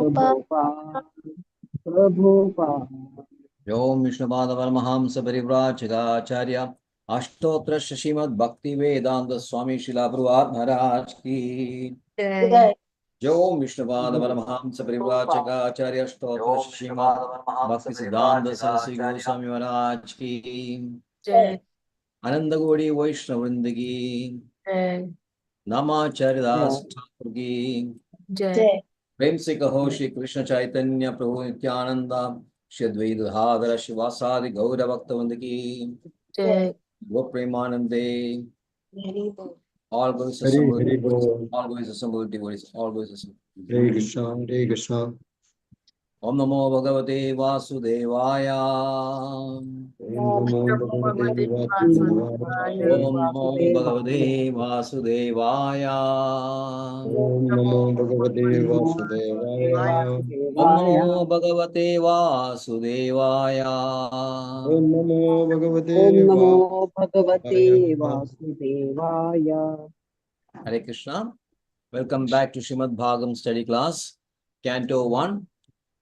Prabhupada, Prabhupada. Om Vishnupada Paramahamsa Parivrajakarya Ashtotra Shrimad Bhakti Vedanta Swami Srila Prabhupada Maharaj Ki Jai. Om Vishnupada Paramahamsa Parivrajakarya Ashtotra Shrimad Bhakti Siddhanta Saraswati Goswami Maharaj Ki Jai. Ananda Gaudi Vaishnavrinda Ki Jai. Namacharya Das Thakur Ki Jai. प्रेम से कहो श्री कृष्ण चैतन्य प्रभु नित्यानंदा श्री अद्वैत गदाधर शिवासादि गौर भक्तवृंद की Jai. वो प्रेमानंदे all goes Hari assembled Hari devotees, Bol. all goes assembled devotees, all goes assembled. Hare Krishna, Hare Krishna. Om Namo Bhagavate Vasudevaya. Om Namo Bhagavate Vasudevaya. Om Namo Bhagavate Vasudevaya. Om Namo Bhagavate Vasudevaya. Om Namo Bhagavate Vasudevaya. Om Namo Bhagavate Om Namo Bhagavate Vasudevaya. Vasudevaya. Hare Krishna. Welcome back to Srimad Bhagavatam study class, Canto 1,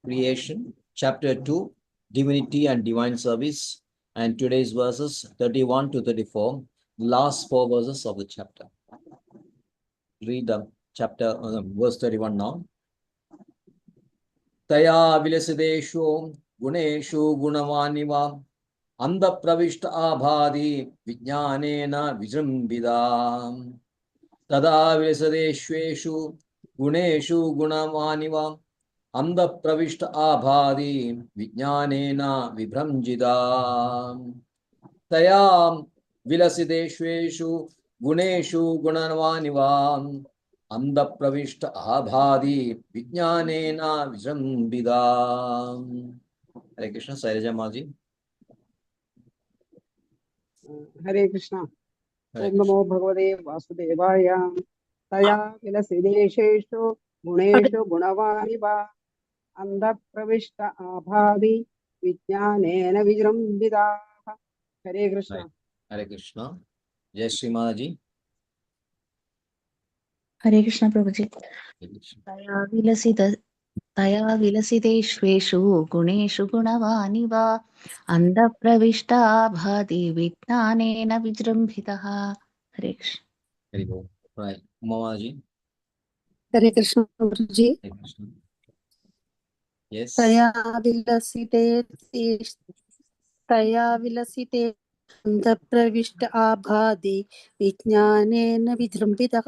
Creation, Chapter 2, Divinity and Divine Service, and today's verses 31 to 34, the last 4 verses of the chapter. Read the chapter, verse 31 now. Taya vilasideshu guneshu gunavaniva anda pravishta abhadi vijnanena vijrambida. Tada vilasadeshveshu guneshu gunavaniva anda pravishta abhadi vijnanena vibramjida. Taya vilasideshveshu guneshu gunavaniva anda pravishta abhadi vijnanena vijrambida. Hare Krishna, Sailaja Maji. Hare Krishna. Hare Om Krishna. Namo Bhagavate Vasudevaya. Taya vilasidesheshu guneshu gunavaniva anda pravishta abhadi vijnanena vijrambida. Hare Krishna. Hare Krishna. Jai Shri Maji. Hare Krishna Prabhuji. Hare Krishna. तया विलसितेष्वेषु गुणेषु गुणवानिव अन्धप्रविष्टा भाति विज्ञानेन विजृम्भितः. हरे Krishna. Hare Krishna. Right. Mamaji. Hare Krishna Guruji. Hare Krishna. Yes. तया विलसिते अंधप्रविष्ट आभादि विज्ञानेन विजृंभितः.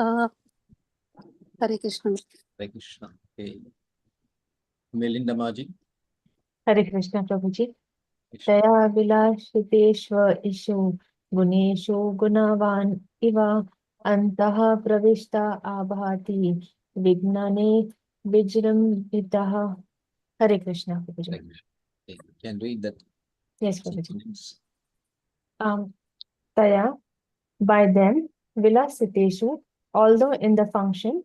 हरे Krishna. Hare Krishna. Okay. Melinda Maji. Hare Krishna Prabhuji. Krishna. Taya vilasiteshva ishu guneshu gunavan iva antaha pravishta abhati vignane vijrambitaha. Hare Krishna Prabhuji. Hare Krishna. Okay. Can read that. Yes Prabhuji. Sentence. Taya, by them, vilasiteshu, although in the function,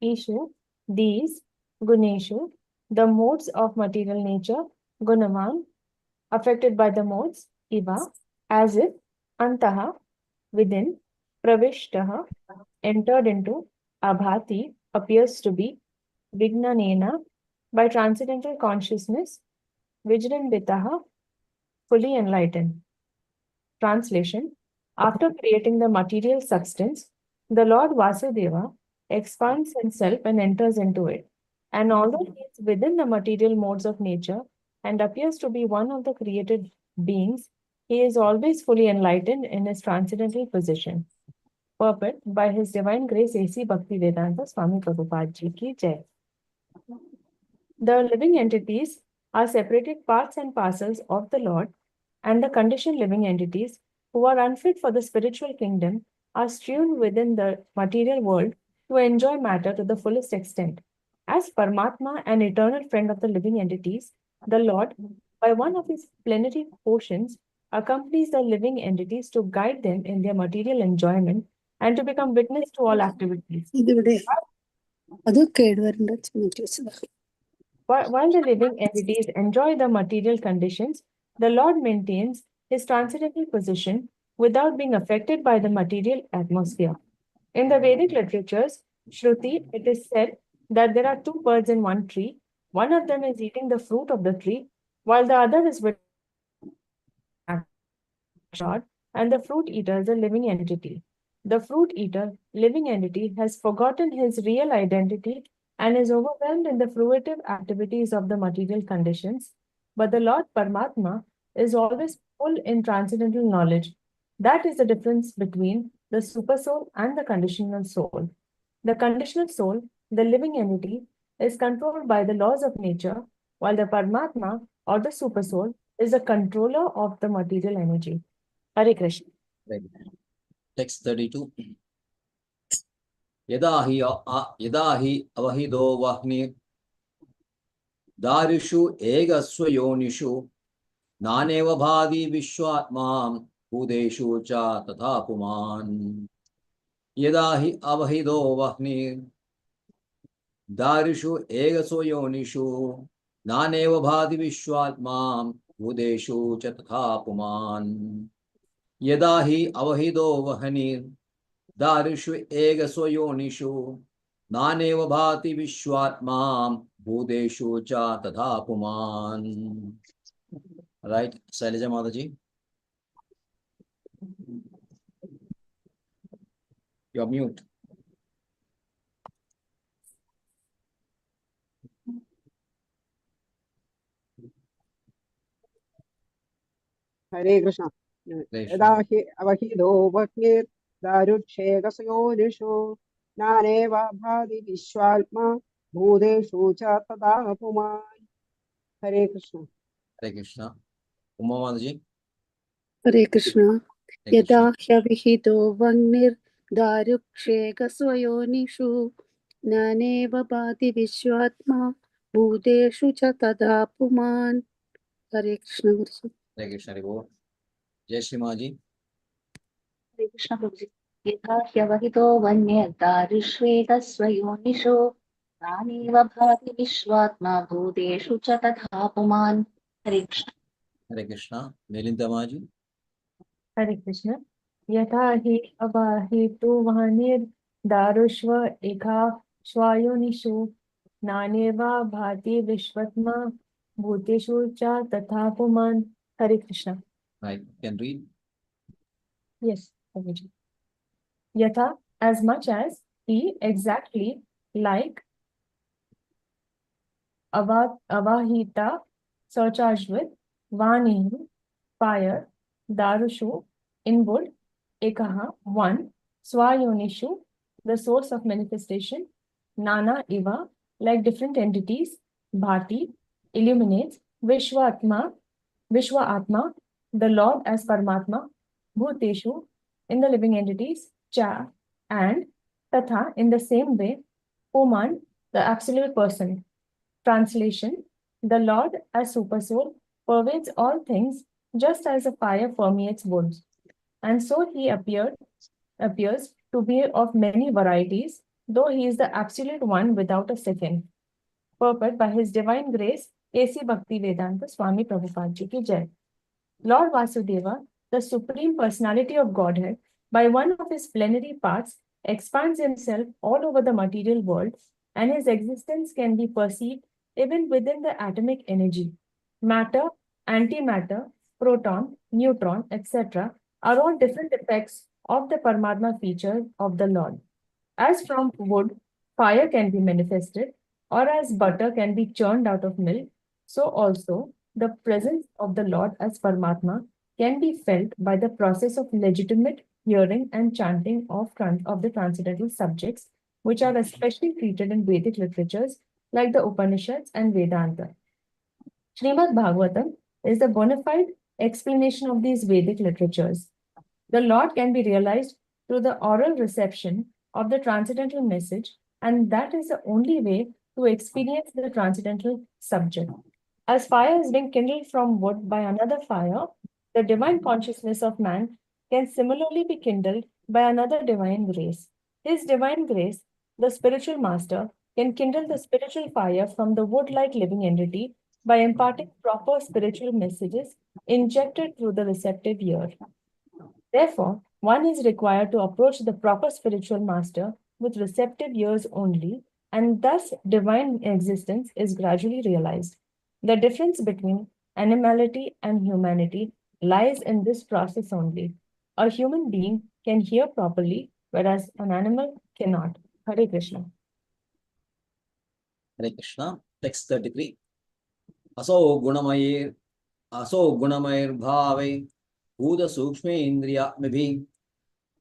ishu, these, guneshu, the modes of material nature, gunavan, affected by the modes, iva, as if, antaha, within, pravishtaha, entered into, abhati, appears to be, vignanena, by transcendental consciousness, vijrambitaha, fully enlightened. Translation: after creating the material substance, the Lord Vasudeva expands himself and enters into it. And although he is within the material modes of nature and appears to be one of the created beings, he is always fully enlightened in his transcendental position. Purport by His Divine Grace A.C. Bhaktivedanta Swami Prabhupada Ji Ki Jai. The living entities are separated parts and parcels of the Lord, and the conditioned living entities who are unfit for the spiritual kingdom are strewn within the material world to enjoy matter to the fullest extent. As Paramatma, an eternal friend of the living entities, the Lord, by one of his plenary portions, accompanies the living entities to guide them in their material enjoyment and to become witness to all activities. While the living entities enjoy the material conditions, the Lord maintains his transcendental position without being affected by the material atmosphere. In the Vedic literatures, Shruti, it is said that there are two birds in one tree, One of them is eating the fruit of the tree, while the other is with God, and the fruit eater is a living entity. The fruit eater, living entity, has forgotten his real identity and is overwhelmed in the fruitive activities of the material conditions. But the Lord Paramatma is always full in transcendental knowledge. That is the difference between the supersoul and the conditional soul. The conditional soul, the living entity, is controlled by the laws of nature, while the Paramatma or the supersoul is the controller of the material energy. Hare Krishna. Right. Text 32. Yada hi avahido vahni darishu egasva yonishu naneva bhadi vishwatmam bhudeshu cha tatha puman. Yada hi avahido vahni darishu egasva yonishu naneva bhadi vishwatmam bhudeshu cha tatha puman. Yada hi avahido vahni darishu egasva yonishu naneva bhati vishwatmam bhudeshu cha tatha puman. Right, Shailaja Mataji. You're mute. Hare Krishna. Yada hi avahido vakir darukshegasyonisho naneva bhadi vishwatma bhudeshu cha tada puman. Hare Krishna. Hare Krishna. Uma Mataji. Hare Krishna. Hare Yada Krishna. hyavihido vagnir daruksheka swayonishu naneva bhati vishwatma bhudeshu cha tadha puman. Hare Krishna. Guruji. Hare Krishna. Hare Krishna. Jai Shri Maji. हरे कृष्ण प्रभुजी यथा ह्यवहितो वन्यर्दारिष्वेदस्वयोनिषो तानेव भाति विश्वात्मा भूतेषु च तथा पुमान् हरे Krishna Hare Krishna. Melinda Maji. Hare Krishna. Yatha hi avahitu vahanir darushva ekha shvayonishu naneva bhati vishvatma bhuteshu cha tatha puman. Hare Krishna. Right. Can read. Yes, Prabhuji. Yatha, as much as, he, exactly, like, avahita, surcharged with, vani, fire, darushu, in wood, ekaha, one, swayonishu, the source of manifestation, nana iva, like different entities, bhati, illuminates, vishwatma, vishwa-atma, the Lord as Paramatma, bhuteshu, in the living entities, cha, and tatha, in the same way, puman, the absolute person. Translation: the Lord as Supersoul pervades all things just as a fire permeates wood. And so he appears to be of many varieties, though he is the absolute one without a second. Purport by His Divine Grace, A.C. Bhakti Vedanta Swami Prabhupada Ji ki Jai. Lord Vasudeva, the Supreme Personality of Godhead, by one of his plenary parts, expands himself all over the material world, and his existence can be perceived even within the atomic energy. Matter, antimatter, proton, neutron, etc. are all different effects of the Paramatma feature of the Lord. As from wood, fire can be manifested, or as butter can be churned out of milk, so also the presence of the Lord as Paramatma can be felt by the process of legitimate hearing and chanting of the transcendental subjects, which are especially treated in Vedic literatures like the Upanishads and Vedanta. Srimad Bhagavatam is the bona fide explanation of these Vedic literatures. The Lord can be realized through the oral reception of the transcendental message, and that is the only way to experience the transcendental subject. As fire is being kindled from wood by another fire, the divine consciousness of man can similarly be kindled by another divine grace. His divine grace, the spiritual master, can kindle the spiritual fire from the wood-like living entity by imparting proper spiritual messages injected through the receptive ear. Therefore, one is required to approach the proper spiritual master with receptive ears only, and thus divine existence is gradually realized. The difference between animality and humanity lies in this process only. A human being can hear properly, whereas an animal cannot. Hare Krishna. Hare Krishna. Text 33. Aso gunamayir bhave bhuta sukshme indriya mibhi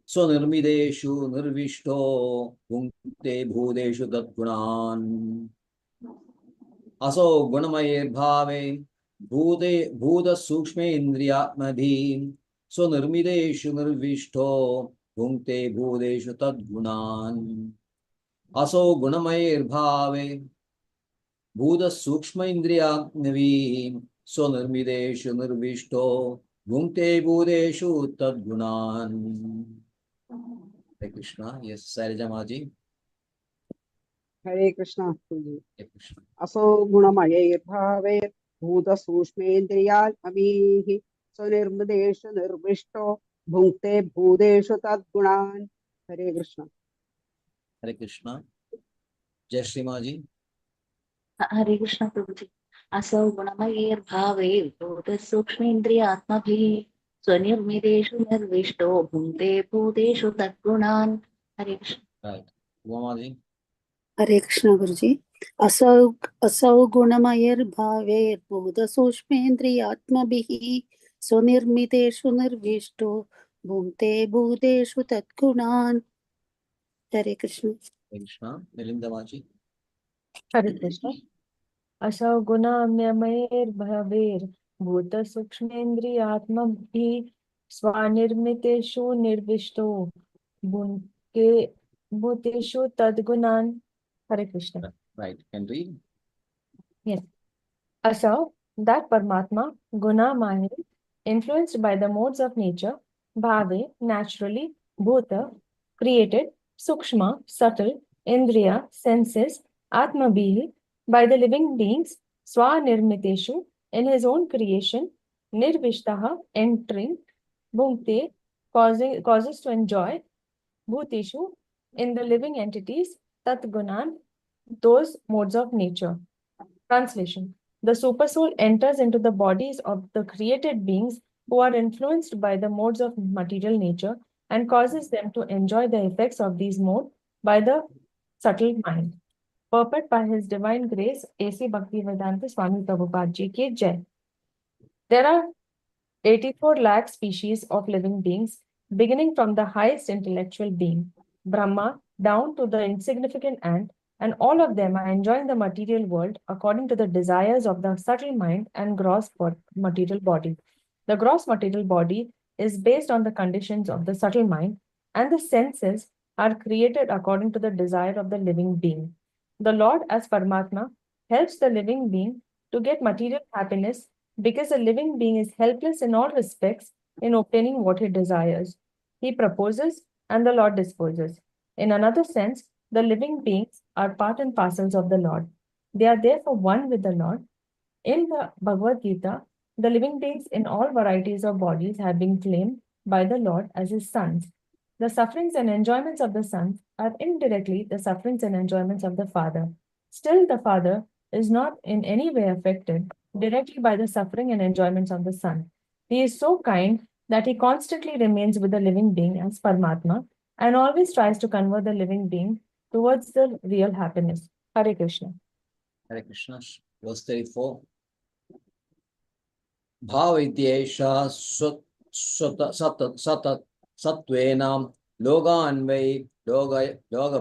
Swanirmideshu nirvishto bhunkte bhudeshu tatgunan. Aso gunamayir bhave bhuta sukshme indriyatmadhi Swanirmideshu nirvishto bhunkte bhudeshu tatgunan. Aso gunamayir bhave bhuta sukshma indriyatmadhi Swanirmideshu nirvishto bhunkte bhudeshu tatgunan. Hare Krishna. Yes, Sarija Maji. Hare Krishna. Hare Krishna. Aso gunamaye bhave bhuta sushmendriyal amihi swanirmadeshu nirvishto bhunkte bhudeshu tadgunan. Hare Krishna. Hare Krishna. Jai Shri Maji. हरे कृष्ण प्रभु जी असौ गुणमयैर्भावे भूतसूक्ष्मेन्द्रियात्मभिः स्वनिर्मितेषु निर्विष्टो भुङ्क्ते भूतेषु तद्गुणान् हरे Krishna Right. Uma Maji. हरे कृष्ण गुरुजी असौ गुणमयैर्भावैर्भूतसूक्ष्मेन्द्रियात्मभिः स्वनिर्मितेषु निर्विष्टो भुङ्क्ते भूतेषु तत्गुणान् हरे Krishna Hare Krishna. Melinda Maji. Hare Krishna. असौ गुणाम्यमयैर्भवेर् भूतसूक्ष्मेन्द्रियात्मभिः स्वानिर्मितेषु निर्विष्टो भुङ्क्ते भूतेषु तद्गुणान्. Hare Krishna. Right. Can read. Yes. Asau, that Paramatma, Guna Maya, influenced by the modes of nature, Bhave, naturally, Bhuta, created, Sukshma, subtle, Indriya, senses, Atmabhi, by the living beings, Swanirmiteshu, in his own creation, Nirvishtaha, entering, Bhunkte, causes to enjoy, Bhuteshu, in the living entities, Tat Gunan, those modes of nature. Translation. The supersoul enters into the bodies of the created beings who are influenced by the modes of material nature and causes them to enjoy the effects of these modes by the subtle mind. Purport by His Divine Grace, A.C. Bhaktivedanta Swami Prabhupada Ji Ki Jai. There are 84 lakh species of living beings, beginning from the highest intellectual being, Brahma, down to the insignificant ant, and all of them are enjoying the material world according to the desires of the subtle mind and gross material body. The gross material body is based on the conditions of the subtle mind, and the senses are created according to the desire of the living being. The Lord, as Paramatma, helps the living being to get material happiness because a living being is helpless in all respects in obtaining what he desires. He proposes and the Lord disposes. In another sense, the living beings are part and parcels of the Lord. They are therefore one with the Lord. In the Bhagavad Gita, the living beings in all varieties of bodies have been claimed by the Lord as his sons. The sufferings and enjoyments of the sons are indirectly the sufferings and enjoyments of the Father. Still, the Father is not in any way affected directly by the suffering and enjoyments of the Son. He is so kind that he constantly remains with the living being as Paramatma and always tries to convert the living being towards the real happiness. Hare Krishna. Hare Krishna. Verse 34. Bhavityesha satvenam loganvai loga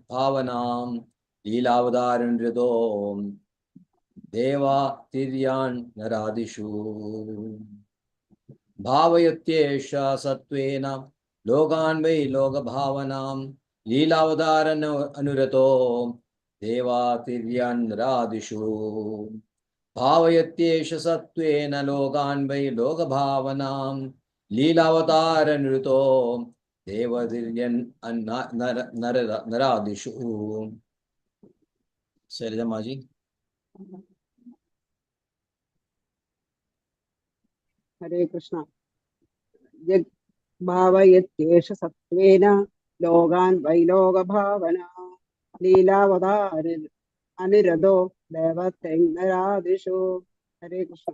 bhavanam leelavadaranrito deva tiryan naradishu. Bhavayatyesha satvena loganvai loga bhavanam leelavadaran anurato deva tiryan naradishu. Bhavayatyesha satvena logan vai loga bhavanam leelavatara nruto devadiryan naradishu. Sarita Maji. Hare Krishna. Yad bhavayatyesha satvena logan vailoga bhavana लीलावतार अनिरदो देवतेन्द्रादिषु Hare Krishna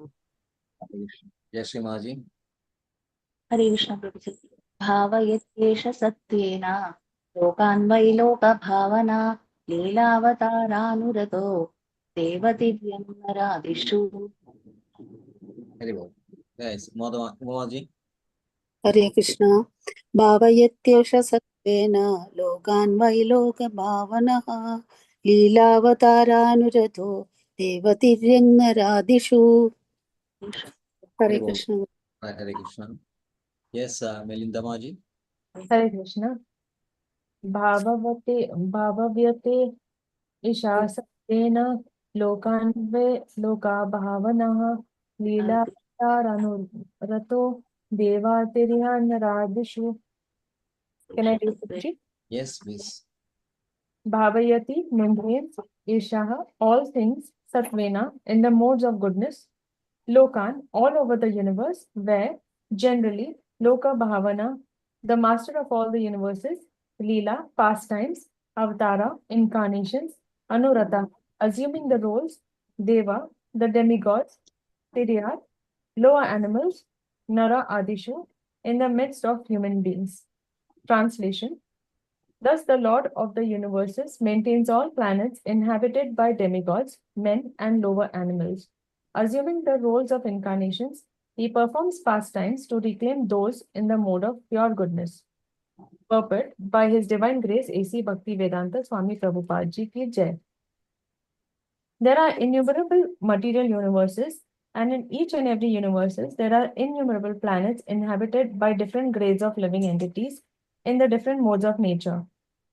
Yes, Shimaji. हरे कृष्ण प्रभुजी भावयत्येष सत्त्वेन लोकान् वै लोकभावना लीलावतारानुरतो देवदिव्यं नरादिषु Very well. Yes, Momaji. हरे कृष्ण भावयत्येष सत्त्वेन लोकान् वै लोकभावनः लीलावतारानुरतो देवतिर्यङ्नरादिषु हरे Very well. Krishna Hare Krishna. Yes, Melinda Maji. Hare Krishna. भावव्यते ईशासक्तेन लोकान्वे लोका भावनः लीलावतारनुरतो देवातिर्यन्नरादिषु. Can I read it? Yes, please. Bhavayati means Ishaha, all things, Satvena, in the modes of goodness, Lokan, all over the universe, where generally Loka Bhavana, the master of all the universes, Leela, pastimes, Avatara, incarnations, Anurata, assuming the roles, Deva, the demigods, Tiryat, lower animals, Nara Adishu, in the midst of human beings. Translation. Thus, the Lord of the universes maintains all planets inhabited by demigods, men, and lower animals. Assuming the roles of incarnations, he performs pastimes to reclaim those in the mode of pure goodness. Purport by His Divine Grace A.C. Bhaktivedanta Swami Prabhupada Ji ki Jai. There are innumerable material universes, and in each and every universes, there are innumerable planets inhabited by different grades of living entities in the different modes of nature.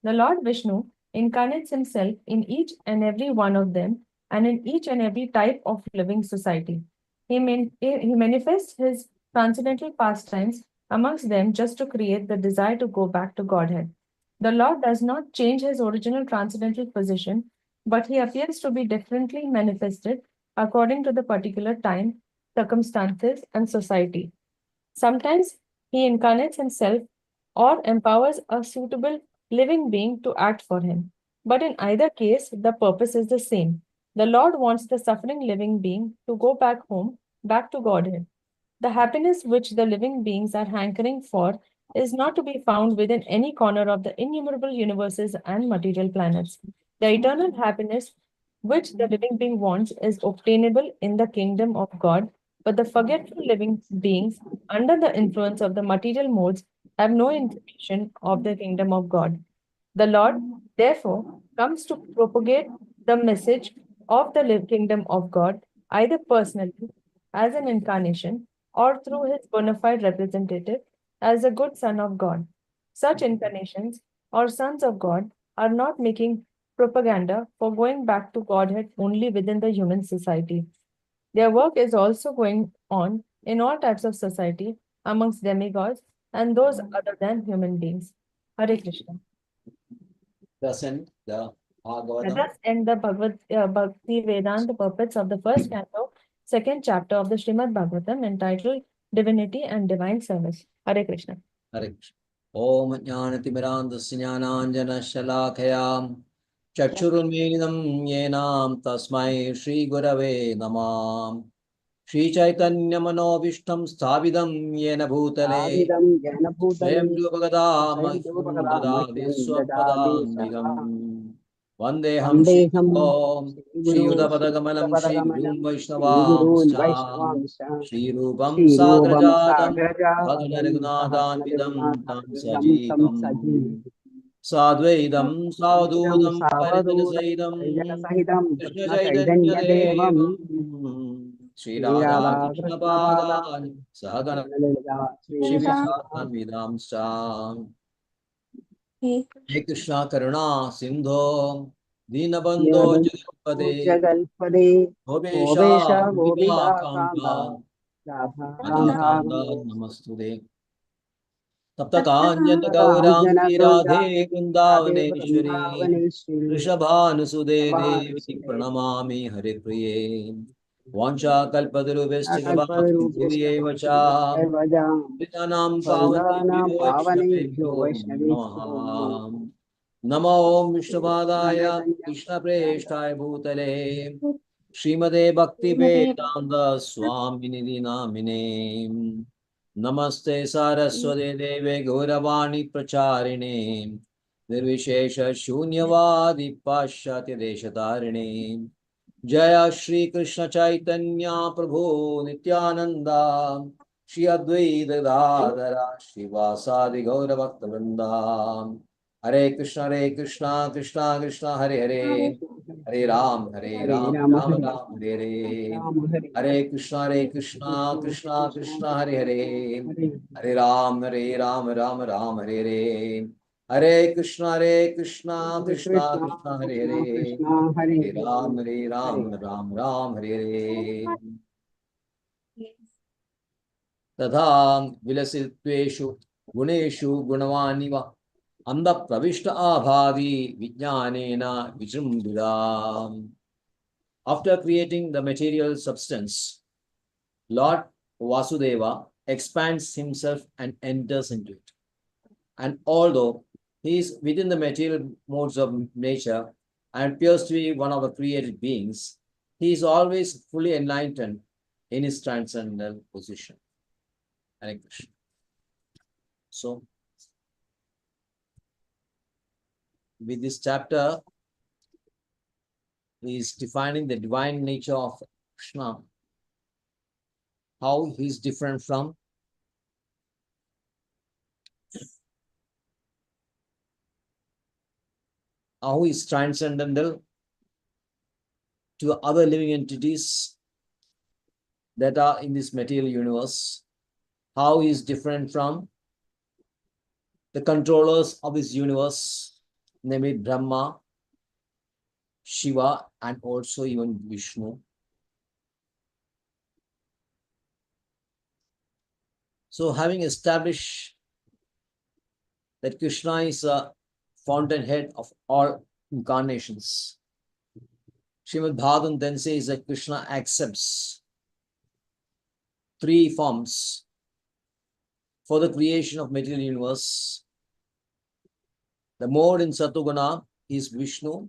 The Lord Vishnu incarnates himself in each and every one of them and in each and every type of living society. He manifests his transcendental pastimes amongst them just to create the desire to go back to Godhead. The Lord does not change his original transcendental position, but he appears to be differently manifested according to the particular time, circumstances, and society. Sometimes he incarnates himself or empowers a suitable living being to act for him. But in either case, the purpose is the same. The Lord wants the suffering living being to go back home, back to Godhead. The happiness which the living beings are hankering for is not to be found within any corner of the innumerable universes and material planets. The eternal happiness which the living being wants is obtainable in the kingdom of God, but the forgetful living beings, under the influence of the material modes, have no information of the kingdom of God. The Lord, therefore, comes to propagate the message of the kingdom of God, either personally, as an incarnation, or through his bona fide representative, as a good son of God. Such incarnations, or sons of God, are not making propaganda for going back to Godhead only within the human society. Their work is also going on in all types of society, amongst demigods and those other than human beings. Hare Krishna. Thus end the Bhagavatam. Let us end the Bhakti Vedanta purports of the first canto, second chapter of the Srimad Bhagavatam, entitled Divinity and Divine Service. Hare Krishna. Hare Krishna. Om Jnanatimirandasya Jnananjana-shalakayam Chakshurunmilidam yenam tasmai Shri Gurave Namah Shri Chaitanya Manobishtam Sthavidam Yena Bhutale आविदं ज्ञानभूतले Swayam स्वयं Dupagadamasya रूपकदा Dadade मह्यं ददाति सदा Swapadam Vandeham Shri वन्देऽहं Guru Shri श्रीगुरो Yudapadagamam Shri श्रीयुतपदकमलं Guru श्रीगुरून् Vaishnavamsa वैष्णवांश Shri Rupam श्रीरूपं Sagrajatam साग्रजातं Sadhanarigunadanvidam Tam सहगणरघुनाथान्वितं तं Sajivam सजीवम् Sadvaidam इदं Savadudam सावधूतं Paritana परिजनसहितं Krishna Chaitanya कृष्णचैतन्यदेवं Devam Sri Radha Krishna श्रीराधाकृष्णपादा Pada Sahagana Lalita Shri श्रीविशाखा Vidam Sam hey He Krishna Karuna Sindho Dinabandho दीनबन्धो Jagapade जगल्पदे Gopesh Bhovesha Gopika Gopika Kanta Kanta Radha Radha Radha Kanda Namastude Tapta Kanjana काञ्चन Gaurangi Radhe गौराङ्गी Radhe Vrindavaneshwari Vrindavaneshwari Rishabhanusude Devi शबानुसुते Pranamami Hare Priye Vancha Kalpatarubhishta Kripa कल्पतरुभ्यश्च Bhuvyeva Cha भजाम् Vitanam वन्दानां Pavanebhyo पावनेभ्यो Vaishnavebhyo वैष्णवेभ्यो नमो Namaha नमो ओम विष्णुपादाय कृष्णप्रेष्ठाय भूतले श्रीमते भक्ति वेदांत स्वामिनिधि नामिने नमस्ते सारस्वते देवे गौरवाणी प्रचारिणे निर्विशेष शून्यवादी पाश्चात्य देशतारिणे जय श्री कृष्ण चैतन्य प्रभु नित्यानंदा श्री अद्वैत गदाधर श्रीवासादि गौर भक्त वृंदा हरे कृष्ण कृष्णा कृष्णा हरे हरे हरे राम हरे राम राम हरे राम हरे हरे राम हरे हरे कृष्णा कृष्णा हरे हरे हरे हरे राम राम हरे हरे हरे कृष्णा कृष्णा कृष्णा कृष्णा हरे कृष्णा हरे कृष्णा हरे हरे हरे राम हरे हरे तथा विलसित्वेषु गुणेषु गुणवानिव अन्धप्रविष्ट आभावी विज्ञानेन विजृम्भिता. After creating the material substance, Lord Vasudeva expands himself and enters into it. And although he is within the material modes of nature and appears to be one of the created beings, he is always fully enlightened in his transcendental position. Hare Krishna. So, with this chapter, he is defining the divine nature of Krishna, how he is different from how he is transcendental to other living entities that are in this material universe, how he is different from the controllers of this universe, namely Brahma, Shiva, and also even Vishnu. So, having established that Krishna is a fountainhead of all incarnations, Srimad Bhagavatam then says that Krishna accepts three forms for the creation of material universe. The mode in Satoguna is Vishnu,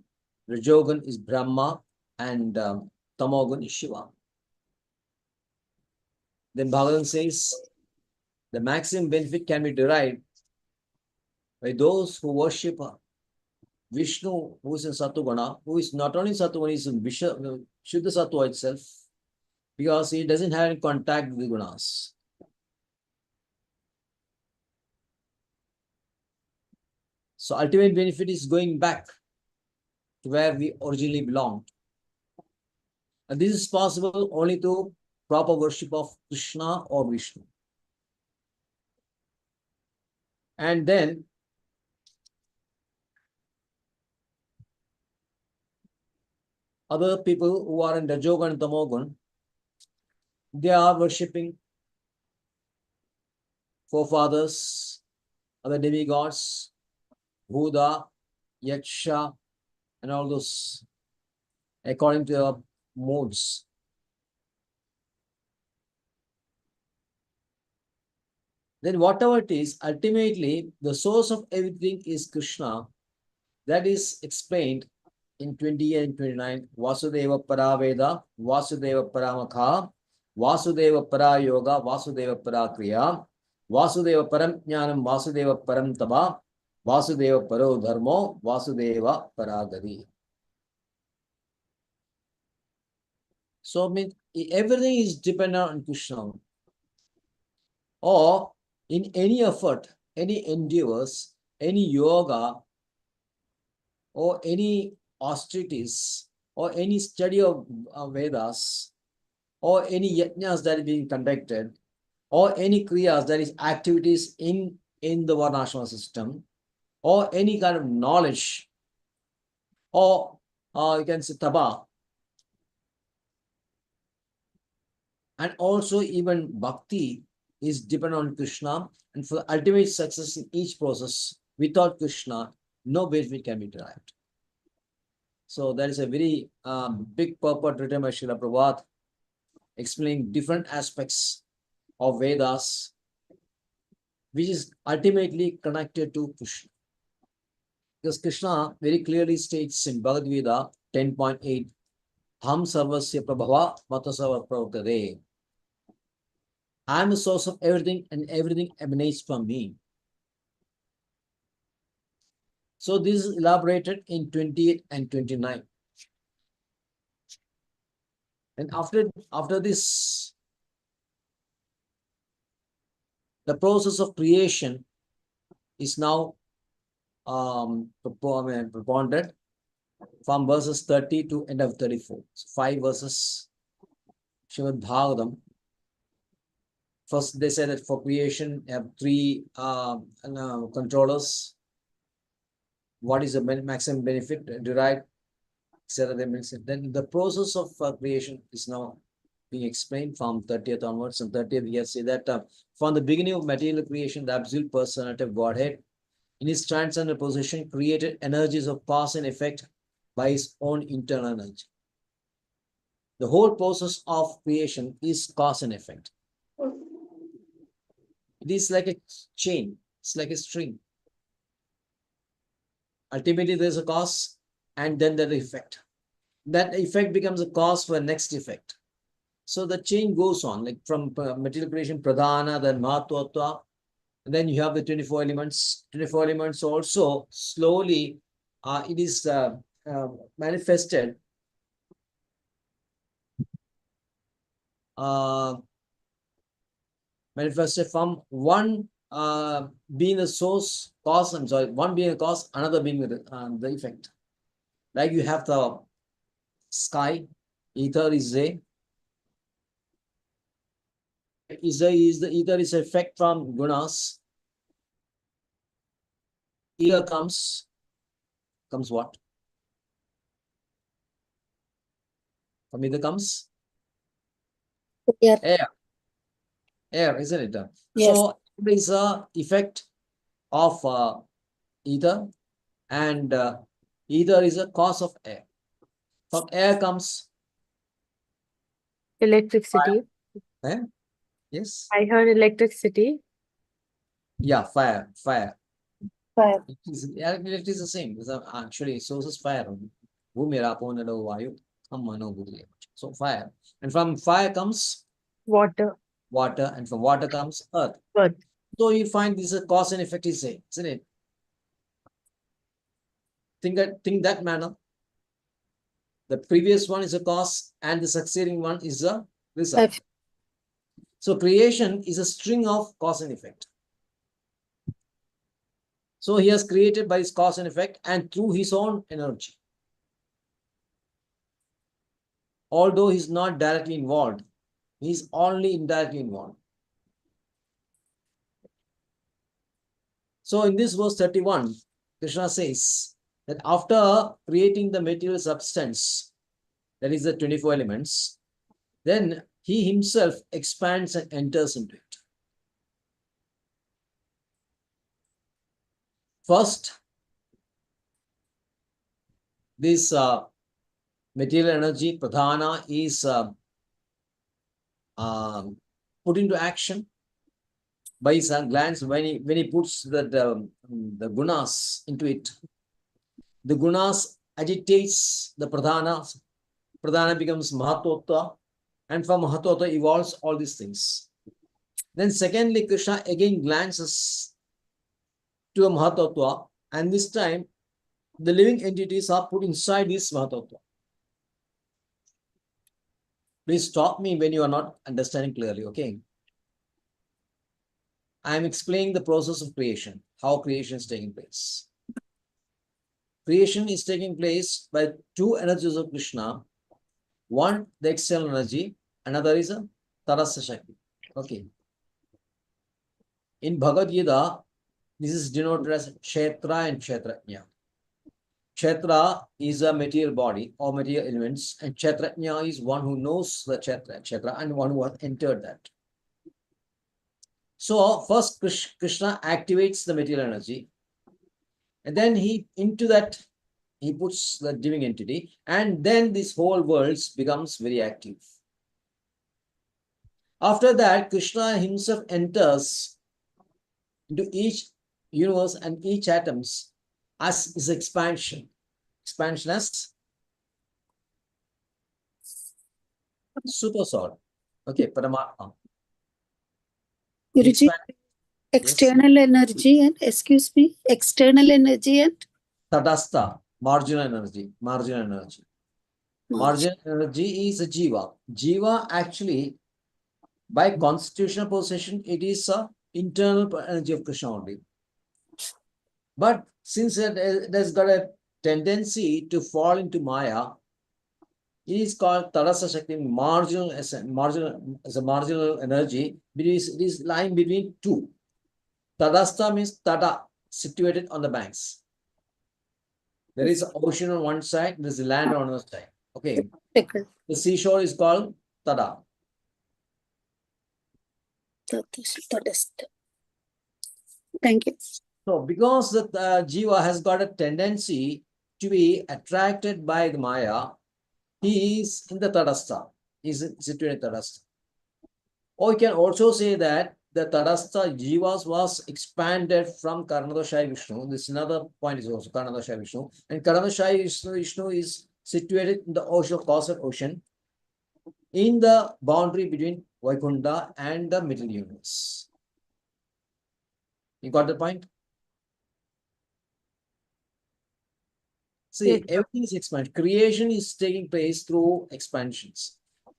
Rajogun is Brahma, and Tamogun is Shiva. Then Bhagavatam says the maximum benefit can be derived by those who worship Vishnu, who is in Satoguna, who is not only Satoguna, he is in Shuddha Sattva itself, because he doesn't have any contact with the gunas. So ultimate benefit is going back to where we originally belonged. And this is possible only through proper worship of Krishna or Vishnu. And then other people who are in Rajogun and Tamogun, they are worshipping forefathers, other demigods, Buddha, Yaksha, and all those according to their modes. Then whatever it is, ultimately the source of everything is Krishna. That is explained in 28 and 29. Vasudeva Paraveda, Vasudeva Paramakha, Vasudeva Parayoga, Vasudeva Parakriya, Vasudeva Param Jnanam, Vasudeva Param Taba, Vasudeva Paro Dharmo, Vasudeva Paragadi. So, I mean, everything is dependent on Krishna. Or in any effort, any endeavors, any yoga, or any austerities, or any study of Vedas, or any yajnas that is being conducted, or any kriyas, that is activities in the varnashrama system, or any kind of knowledge, or you can say taba, and also even bhakti is dependent on Krishna, and for the ultimate success in each process, without Krishna, no benefit can be derived. So that is a very big purport written by Srila Prabhupada, explaining different aspects of Vedas, which is ultimately connected to Krishna. Because Krishna very clearly states in Bhagavad Gita 10.8, Ham sarvasya prabhava matasava pravtade. I am the source of everything and everything emanates from me. So this is elaborated in 28 and 29. And after this, the process of creation is now propounded from verses 30 to end of 34. So 5 verses, Srimad Bhagavatam. First, they say that for creation, you have 3 controllers. What is the maximum benefit derived, etc. Then the process of creation is now being explained from 30th onwards. And 30th, we have said that from the beginning of material creation, the absolute personality of Godhead, in his transcendental position, created energies of cause and effect by his own internal energy. The whole process of creation is cause and effect. It is like a chain. It's like a string. Ultimately, there's a cause and then there's the effect. That effect becomes a cause for the next effect. So the chain goes on, like from material creation, pradhana, then mahatvatva, and then you have the 24 elements. 24 elements also slowly, it is manifested from one being the source, cause, one being a cause, another being the effect. Like you have the sky, ether is a, ether is effect from gunas. Ether comes what? From ether comes Air. Air, isn't it? Yes. So there is a effect of ether, and ether is a cause of air. From air comes Electricity. fire. Yes. I heard electricity. Yeah, fire. Fire. Electricity is the same. It's actually source is fire. So fire. And from fire comes Water. water, and from water comes earth. Earth. So you find this is a cause and effect is same, isn't it? Think that manner. The previous one is a cause and the succeeding one is a result. So creation is a string of cause and effect. So he has created by his cause and effect and through his own energy. Although he's not directly involved, he's only indirectly involved. So in this verse 31, Krishna says that after creating the material substance, that is the 24 elements, then he himself expands and enters into it. First, this material energy, pradhana, is put into action by his glance when he puts the gunas into it. The gunas agitates the pradhana. Pradhana becomes mahatotva, and from mahatotva evolves all these things. Then secondly, Krishna again glances to a mahatotva, and this time the living entities are put inside this mahatotva. Please stop me when you are not understanding clearly, okay? I am explaining the process of creation, how creation is taking place. Creation is taking place by 2 energies of Krishna. One, the external energy, another is a Tarasya Shakti. Okay. In Bhagavad Gita, this is denoted as Kshetra and Kshetrajna. Kshetra is a material body or material elements, and Kshetrajna is one who knows the Kshetra and one who has entered that. So first Krishna activates the material energy, and then he puts the living entity, and then this whole world becomes very active. After that, Krishna himself enters into each universe and each atoms as is expansion. Expansion as super soul. Okay, Paramatma. Guruji, Expand, yes. external energy and, excuse me, external energy and Tadastha, marginal energy. Marginal energy. Marginal energy is a jiva. Jiva actually, by constitutional position, it is a internal energy of Krishna only. But since it has got a tendency to fall into Maya, it is called Tadasa Shakti, marginal as a marginal energy. It is lying between two. Tadastha means Tada, situated on the banks. There is an ocean on one side, there is land on the other side. Okay. The seashore is called Tada. Thank you. So, because the Jiva has got a tendency to be attracted by the Maya, he is in the Tadastha. He is situated in Tadastha. Or you can also say that the Tadastha Jivas was expanded from Karnadoshai Vishnu. This another point is also Karnadoshai Vishnu. And Karnadoshai Vishnu is situated in the ocean, cosmic ocean, in the boundary between Vaikunta and the middle universe. You got the point? See, everything is expansion. Creation is taking place through expansions.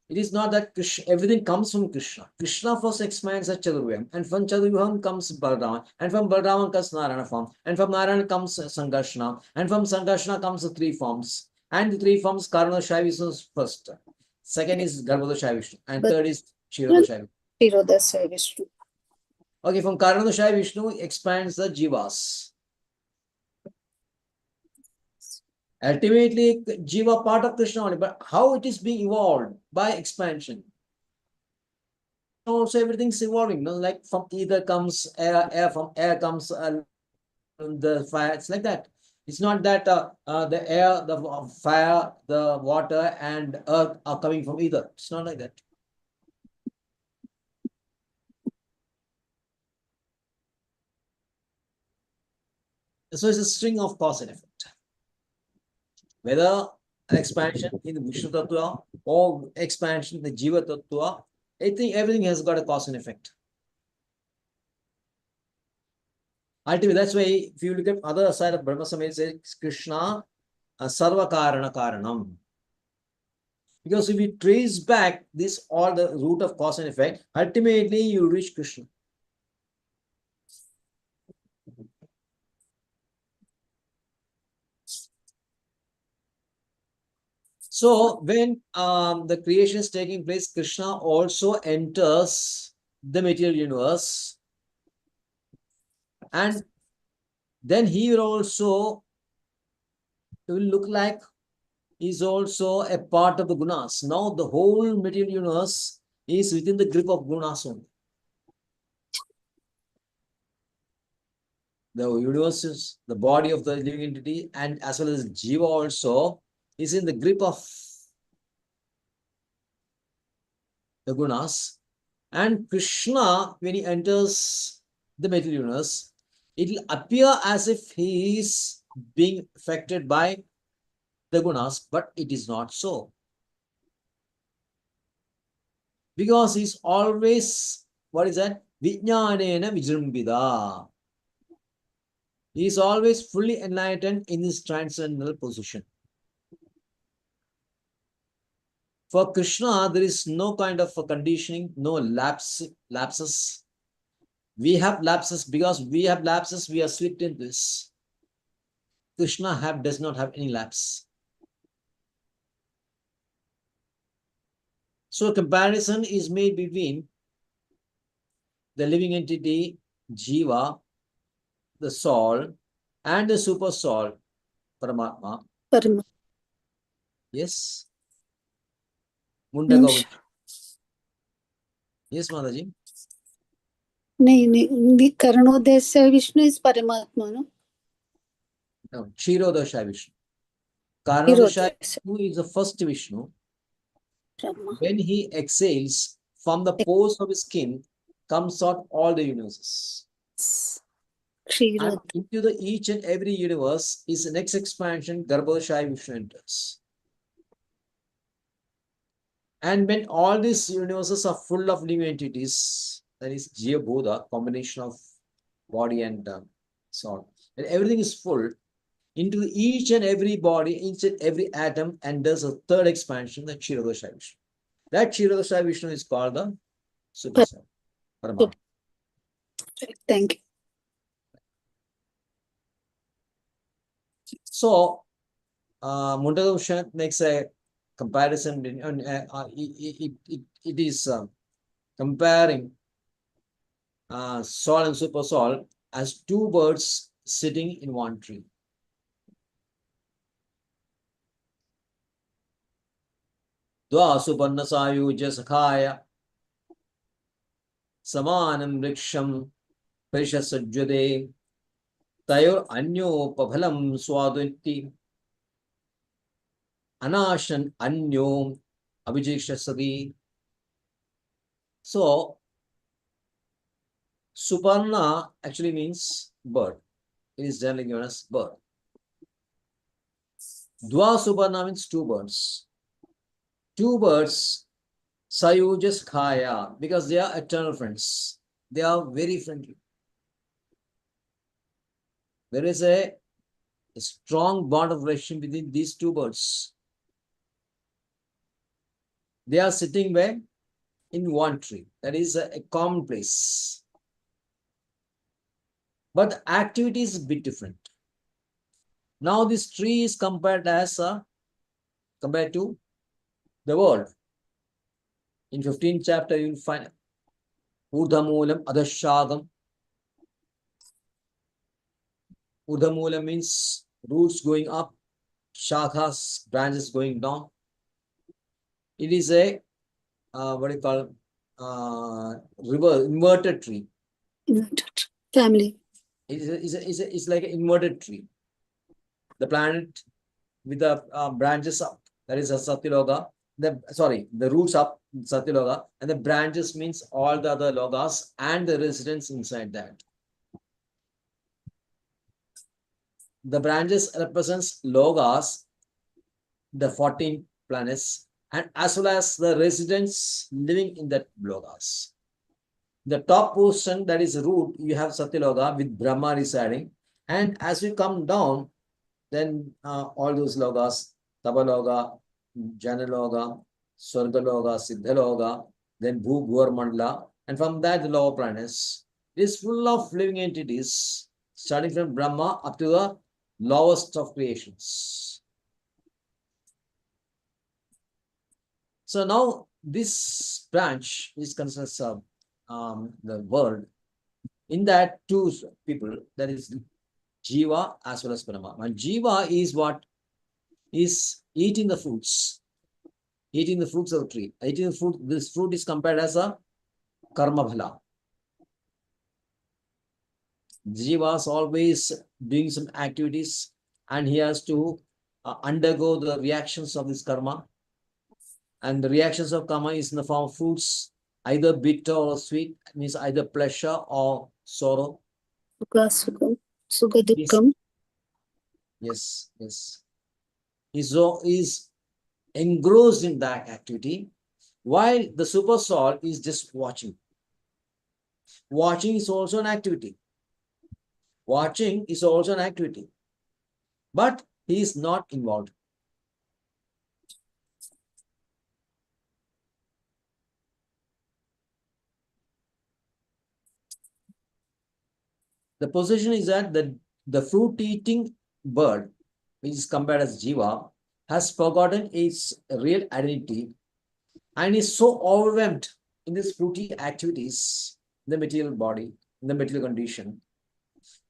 It is not that everything comes from Krishna. Krishna first expands at Chaturvyam, and from Chaturvyam comes Balrama, and from Balrama comes Narayana form, and from Narayana comes Sanghashna, and from Sanghashna comes the three forms. And the three forms, Karnadoshai Vishnu is first. Second is Garbhodoshai Vishnu, and third is Kshirodoshai Vishnu. Okay, from Karnadoshai Vishnu expands the Jivas. Ultimately, Jiva part of Krishna only, but how it is being evolved by expansion. Also, everything's evolving. Like from ether comes air, from air comes the fire. It's like that. It's not that the air, the fire, the water, and earth are coming from ether. It's not like that. So it's a string of cause and effect. Whether expansion in the Vishnu Tattva or expansion in the Jiva Tattva, I think everything has got a cause and effect. Ultimately, that's why if you look at other side of Brahma Samhita, it says Krishna Sarva Karana Karanam. Because if we trace back this all the root of cause and effect, ultimately you reach Krishna. So when the creation is taking place, Krishna also enters the material universe, and then he will also look like he's also a part of the gunas. Now the whole material universe is within the grip of gunas only. The universe is the body of the living entity, and as well as Jiva also is in the grip of the gunas. And Krishna, when he enters the material universe, it will appear as if he is being affected by the gunas, but it is not so. Because he's always, what is that? Vijnanena vijrumbida. He is always fully enlightened in his transcendental position. For Krishna, there is no kind of a conditioning, no lapses. We have lapses because we have lapses, we are slipped in this. Krishna does not have any lapse. So a comparison is made between the living entity, Jiva, the soul, and the super soul, Paramatma. Yes. Mundaka. Yes, Mataji. The Karanodesha Vishnu is Paramatma, no? No, Kshirodosha Vishnu. Karanodosha Vishnu is the first Vishnu. When he exhales, from the pores of his skin comes out all the universes. Kshira. And into the each and every universe is the next expansion, Garbhodashaya Vishnu enters. And when all these universes are full of living entities, that is Jiva Bodha, combination of body and soul, and everything is full, into each and every body, each and every atom, and there's a third expansion, the Kshirodashaya Vishnu. That Kshirodashaya Vishnu is called the Super Soul, Paramatma. Thank you. So, Mundaka makes a comparison. It is comparing soul and super soul as two birds sitting in one tree. Dva supanna sayuja sakhaya samanam vriksham parishasajjade tayor anyopaphalam swadutti anashan anyom abhijekshasati. So, Suparna actually means bird. It is generally given as bird. Dva Suparna means two birds. Two birds, Sayujas Khaya, because they are eternal friends. They are very friendly. There is a strong bond of relationship between these two birds. They are sitting where? In one tree. That is a common place. But the activity is a bit different. Now this tree is compared to the world. In 15th chapter, you will find Urdhamulam Adashagam. Urdhamula means roots going up, shakhas, branches going down. It is a what do you call reverse inverted tree. Inverted. Family. It's like an inverted tree. The planet with the branches up, that is a Satyaloka. The roots up, Satyaloka, and the branches means all the other logas and the residents inside that. The branches represents logas, the 14 planets, and as well as the residents living in that logas. The top portion, that is root, you have Satyaloka with Brahma residing, and as you come down, then all those logas, Tabaloga, Janaloga, Swargaloga, Siddhaloga, then Bhu Bhuvar Mandala, and from that the lower planets is full of living entities, starting from Brahma up to the lowest of creations. So now this branch is considered the world. In that two people, that is Jiva as well as Paramatma. And Jiva is what? Is eating the fruits. Eating the fruits of the tree. Eating the fruit, this fruit is compared as a karma bhala. Jiva is always doing some activities and he has to undergo the reactions of this karma. And the reactions of karma is in the form of fruits, either bitter or sweet, means either pleasure or sorrow. Sukha dukkam. Yes. Is engrossed in that activity, while the super soul is just watching. Watching is also an activity. Watching is also an activity. But he is not involved. The position is that the fruit-eating bird, which is compared as Jiva, has forgotten its real identity and is so overwhelmed in these fruity activities, in the material body, in the material condition.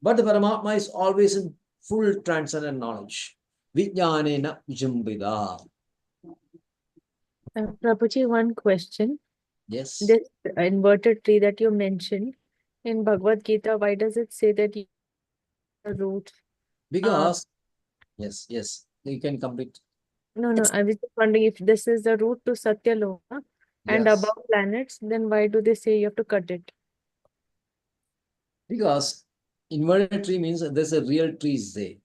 But the Paramatma is always in full transcendent knowledge. Vijnanena Vijambida. Prabhuji, one question. Yes. This inverted tree that you mentioned in Bhagavad Gita, why does it say that you are the root? Because, yes, you can complete. No, I was just wondering if this is the route to Satyaloka and Yes. above planets, then why do they say you have to cut it? Because inverted tree means there's a real tree is there.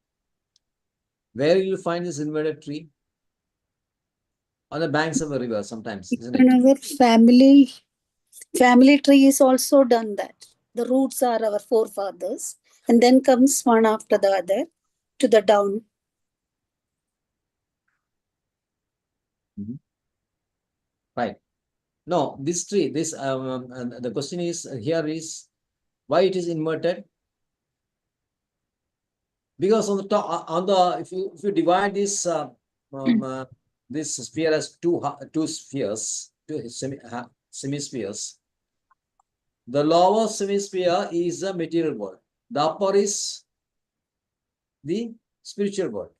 Where will you find this inverted tree? On the banks of a river sometimes, isn't In it? our family tree is also done that. The roots are our forefathers, and then comes one after the other to the down. Right. No, this tree, the question is here is why it is inverted? Because on the top, if you divide this this sphere as two spheres, two semispheres, the lower semisphere is the material world. The upper is the spiritual world.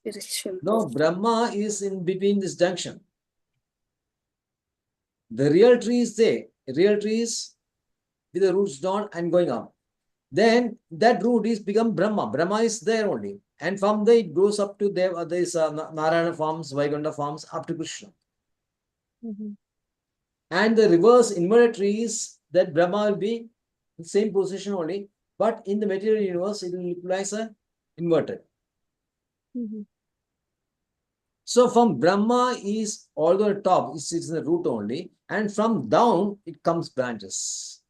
Spiritual. No, Brahma is in between this junction. The real tree is there. The real tree is with the roots down and going up. Then that root is become Brahma. Brahma is there only. And from there it goes up to these Narayana forms, Vaikuntha forms, up to Krishna. And the reverse inverted tree is that Brahma will be in the same position only, but in the material universe it will look like a inverted. So from Brahma is all the top, it sits in the root only, and from down it comes branches.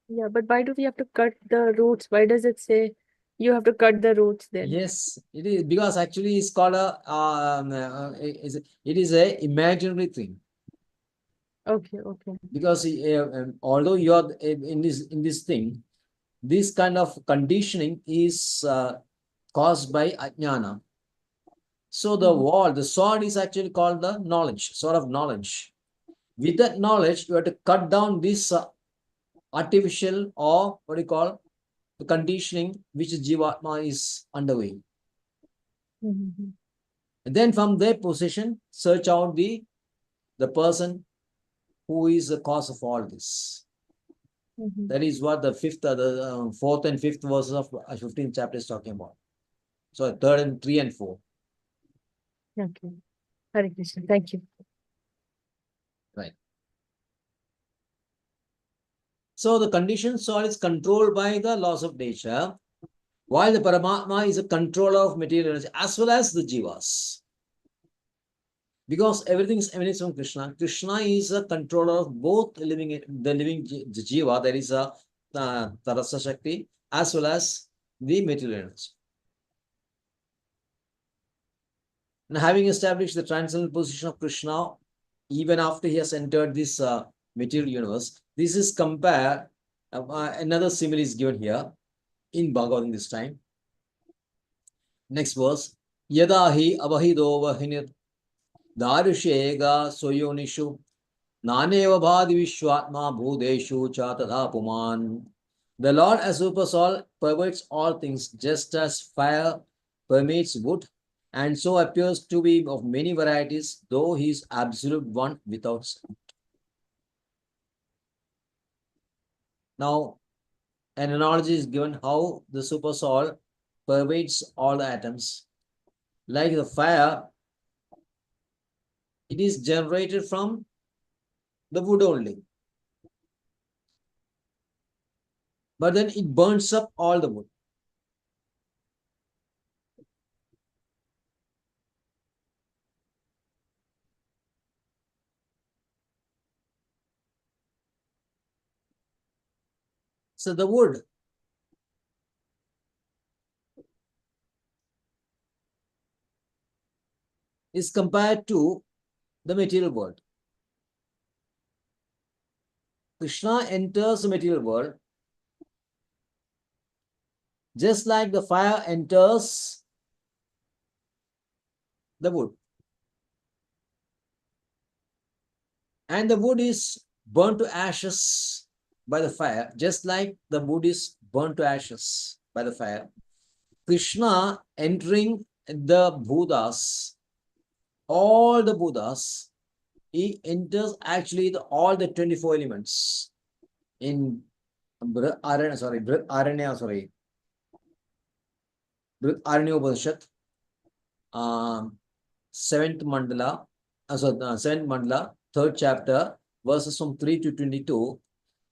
Yeah, but why do we have to cut the roots? Why does it say you have to cut the roots then? Yes, it is because actually it's called it is a imaginary thing. Okay. Because although you are in this thing, this kind of conditioning is caused by ajnana. So the sword is actually called the knowledge, sword of knowledge. With that knowledge, you have to cut down this artificial or what do you call the conditioning which Jivatma is undergoing. And then from their position, search out the person who is the cause of all this. That is what the fourth and fifth verses of 15th chapter is talking about. So third and 3 and 4. Okay. Hare Krishna. Thank you. Right. So the conditioned soul is controlled by the laws of nature, while the Paramatma is a controller of material energy as well as the jivas. Because everything is emanates from Krishna. Krishna is a controller of both the living jiva, that is a Tarasa Shakti, as well as the material energy. And having established the transcendental position of Krishna, even after he has entered this material universe, this is compared, another simile is given here in Bhagavatam this time. Next verse, Yada hi avahido vahinir darushega soyonishu naneva bhadi vishwatma bhudeshu cha tadha puman. The Lord as super soul pervades all things just as fire permeates wood and so appears to be of many varieties, though he is absolute one without second. Now, an analogy is given how the super soul pervades all the atoms. Like the fire, it is generated from the wood only. But then it burns up all the wood. So the wood is compared to the material world. Krishna enters the material world just like the fire enters the wood. And the wood is burnt to ashes by the fire, just like the wood is burnt to ashes by the fire. Krishna entering the Buddhas, all the Buddhas, he enters actually all the 24 elements in Aranya Upanishad, 7th mandala, 7th mandala, 3rd chapter, verses from 3 to 22.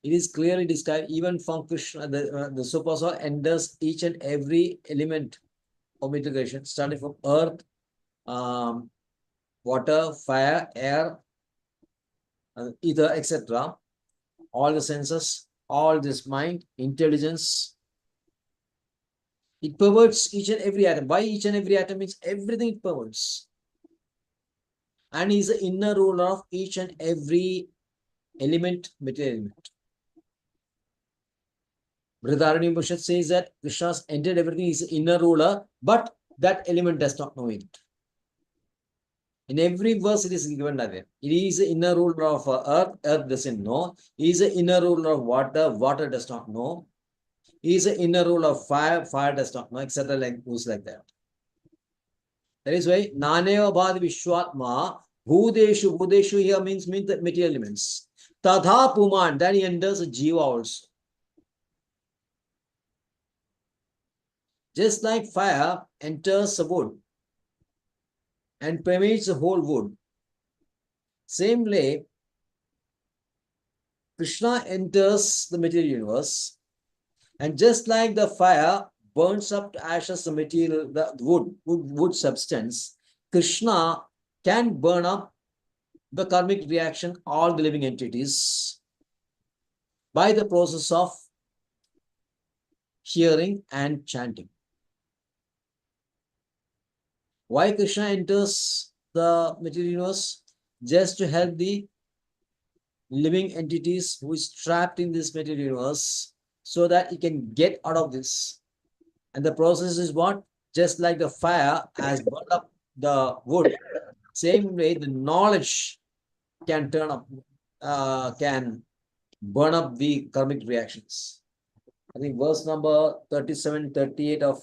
It is clearly described even from Krishna, the super soul enters each and every element of material creation, starting from earth, water, fire, air, ether, etc. All the senses, all this mind, intelligence. It perverts each and every atom. Why each and every atom means everything it perverts. And is the inner ruler of each and every element, material element. Brihadaranyaka Upanishad says that Krishna's entered everything, is the inner ruler, but that element does not know it. In every verse, it is given like that. It is the inner ruler of earth, earth doesn't know. He is the inner ruler of water, water does not know. He is the inner ruler of fire, fire does not know, etc. Like goes like that. That is why Naneva Bhadi Vishwatma, Bhudeshu, Bhudeshu here means the material elements. Tadha Puman, then he enters a Jiva also. Just like fire enters a wood and permeates the whole wood, same way, Krishna enters the material universe, and just like the fire burns up to ashes the material, the wood substance, Krishna can burn up the karmic reaction, all the living entities, by the process of hearing and chanting. Why Krishna enters the material universe? Just to help the living entities who is trapped in this material universe, so that he can get out of this. And the process is what? Just like the fire has burned up the wood, same way the knowledge can turn up, can burn up the karmic reactions. I think verse number 37, 38 of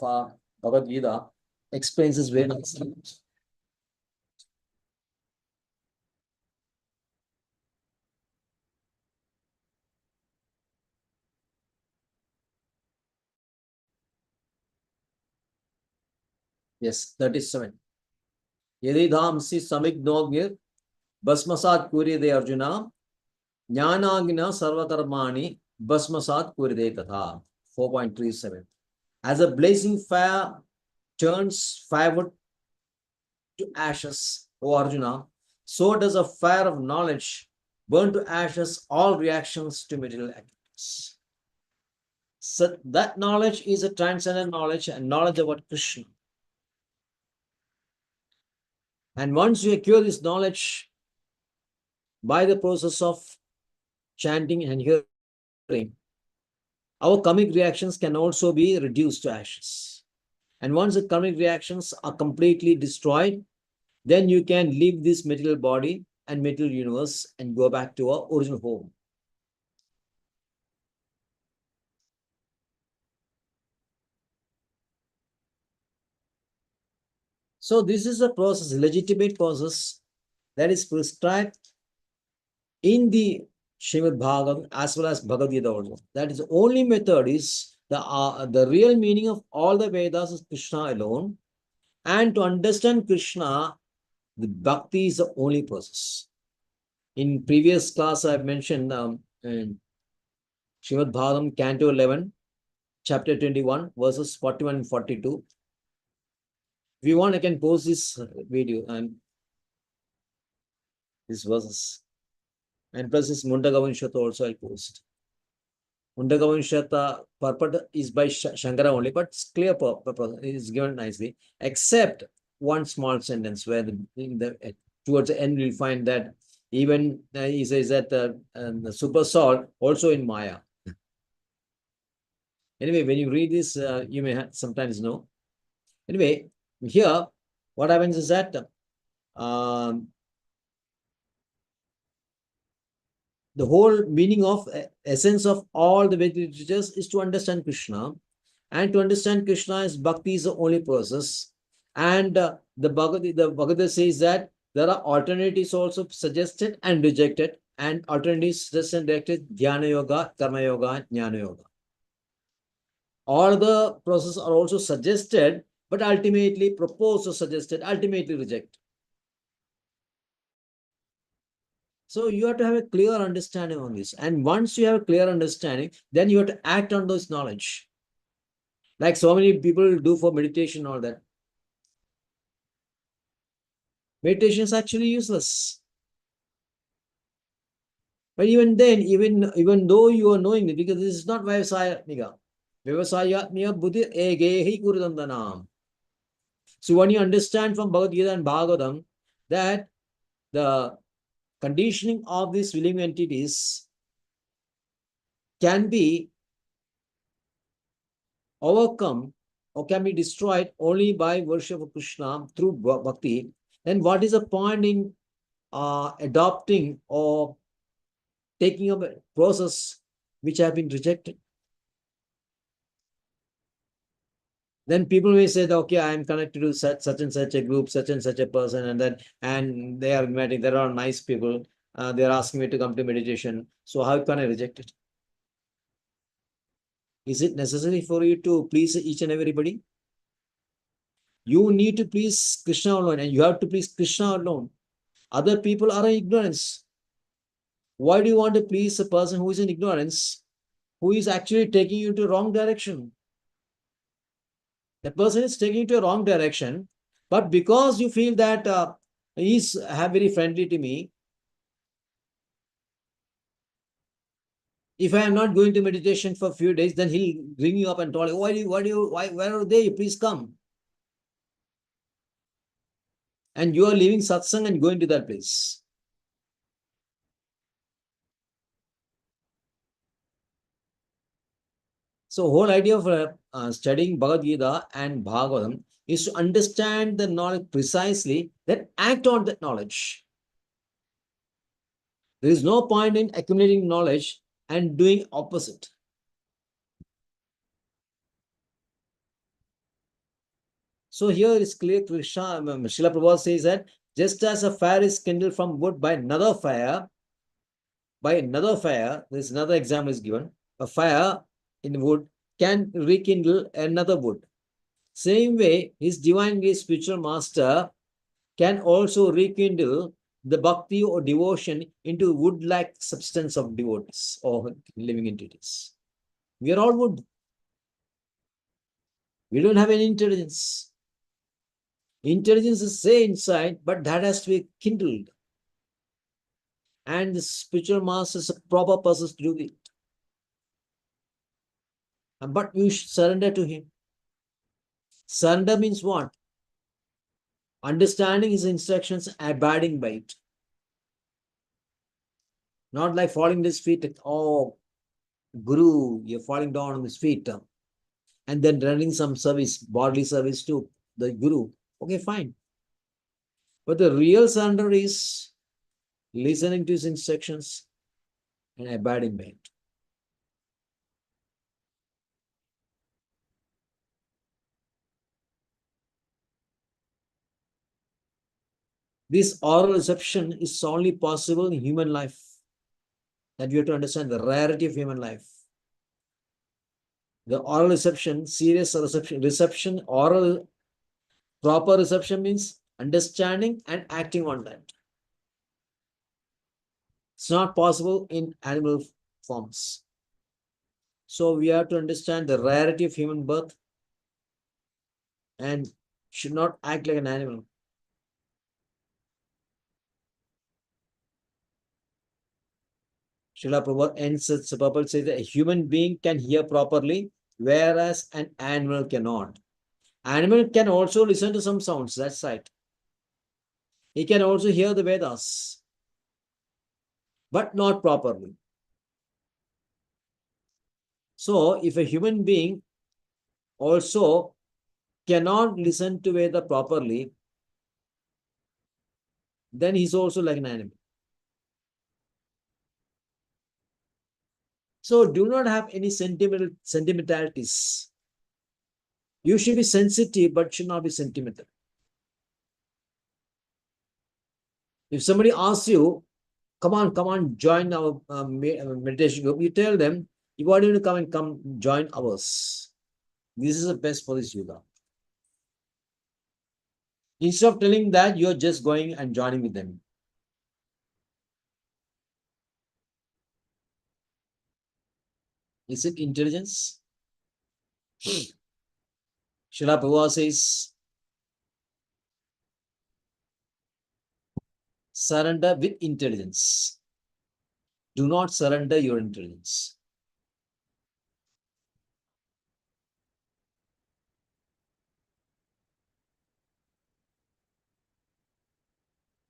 Bhagavad Gita explains this very nicely. Yes, 37. Yadidhamsi samignogir basmasat kuride Arjuna jnanagina sarvakarmani basmasat kuride tatha. 4.37. As a blazing fire turns firewood to ashes, O Arjuna, so does a fire of knowledge burn to ashes all reactions to material activities. So that knowledge is a transcendent knowledge and knowledge about Krishna. And once you acquire this knowledge by the process of chanting and hearing, our karmic reactions can also be reduced to ashes. And once the karmic reactions are completely destroyed, then you can leave this material body and material universe and go back to our original home. So this is a process, legitimate process that is prescribed in the Srimad Bhagavatam as well as Bhagavad Gita also. That is the only method is the real meaning of all the Vedas is Krishna alone. And to understand Krishna, the bhakti is the only process. In previous class, I've mentioned in Srimad Bhagavatam, Canto 11, chapter 21, verses 41 and 42. If you want, I can post this video and these verses. And plus this Mundaka also I'll post. Mundaka purport is by Shankara only, but it's clear purpose. It is given nicely, except one small sentence where towards the end we'll find that even he says that the super soul also in Maya. Anyway, when you read this, you may sometimes know. Anyway, here what happens is that the whole meaning of essence of all the Vedic literatures is to understand Krishna. And to understand Krishna is bhakti is the only process. And the Bhagavad says that there are alternatives also suggested and rejected. And alternatives suggested and rejected, Dhyana Yoga, Karma Yoga, Jnana Yoga. All the processes are also suggested, but ultimately proposed or suggested, ultimately rejected. So you have to have a clear understanding on this. And once you have a clear understanding, then you have to act on those knowledge. Like so many people do for meditation, all that. Meditation is actually useless. But even then, even though you are knowing it, because this is not Vyavasayatmika. Vyavasayatmika buddhi egehi kurudandanam. So when you understand from Bhagavad Gita and Bhagavatam that the conditioning of these living entities can be overcome or can be destroyed only by worship of Krishna through bhakti, then what is the point in adopting or taking up a process which have been rejected? Then people may say, okay, I am connected to such and such a group, such and such a person, and they are inviting, there are nice people, they are asking me to come to meditation. So how can I reject it? Is it necessary for you to please each and everybody? You need to please Krishna alone, and you have to please Krishna alone. Other people are in ignorance. Why do you want to please a person who is in ignorance, who is actually taking you to wrong direction? The person is taking you to a wrong direction, but because you feel that he's very friendly to me, if I am not going to meditation for a few days, then he'll ring you up and tell you, where are they? Please come. And you are leaving satsang and going to that place. So whole idea of studying Bhagavad Gita and Bhagavatam is to understand the knowledge precisely, then act on that knowledge. There is no point in accumulating knowledge and doing opposite. So here is clear, Krishna, Srila Prabhupada says that just as a fire is kindled from wood by another fire, there's another example is given, a fire in wood can rekindle another wood. Same way, his divine grace spiritual master can also rekindle the bhakti or devotion into wood-like substance of devotees or living entities. We are all wood. We don't have any intelligence. Intelligence is say inside, but that has to be kindled. And the spiritual master is a proper person to do it. But you should surrender to him. Surrender means what? Understanding his instructions, abiding by it. Not like falling to his feet. Oh, Guru, you're falling down on his feet. And then rendering some service, bodily service to the Guru. Okay, fine. But the real surrender is listening to his instructions and abiding by it. This oral reception is only possible in human life. That you have to understand the rarity of human life. The oral reception, serious reception, oral, proper reception means understanding and acting on that. It's not possible in animal forms. So we have to understand the rarity of human birth and should not act like an animal. Srila Prabhupada ends Prabhupada says that a human being can hear properly, whereas an animal cannot. Animal can also listen to some sounds, that's right. He can also hear the Vedas, but not properly. So if a human being also cannot listen to Veda properly, then he's also like an animal. So do not have any sentimentalities. You should be sensitive, but should not be sentimental. If somebody asks you, come on, join our meditation group, you tell them, you want to come join ours. This is the best for this yoga. Instead of telling that, you're just going and joining with them. Is it intelligence? Srila Prabhupada says, surrender with intelligence. Do not surrender your intelligence.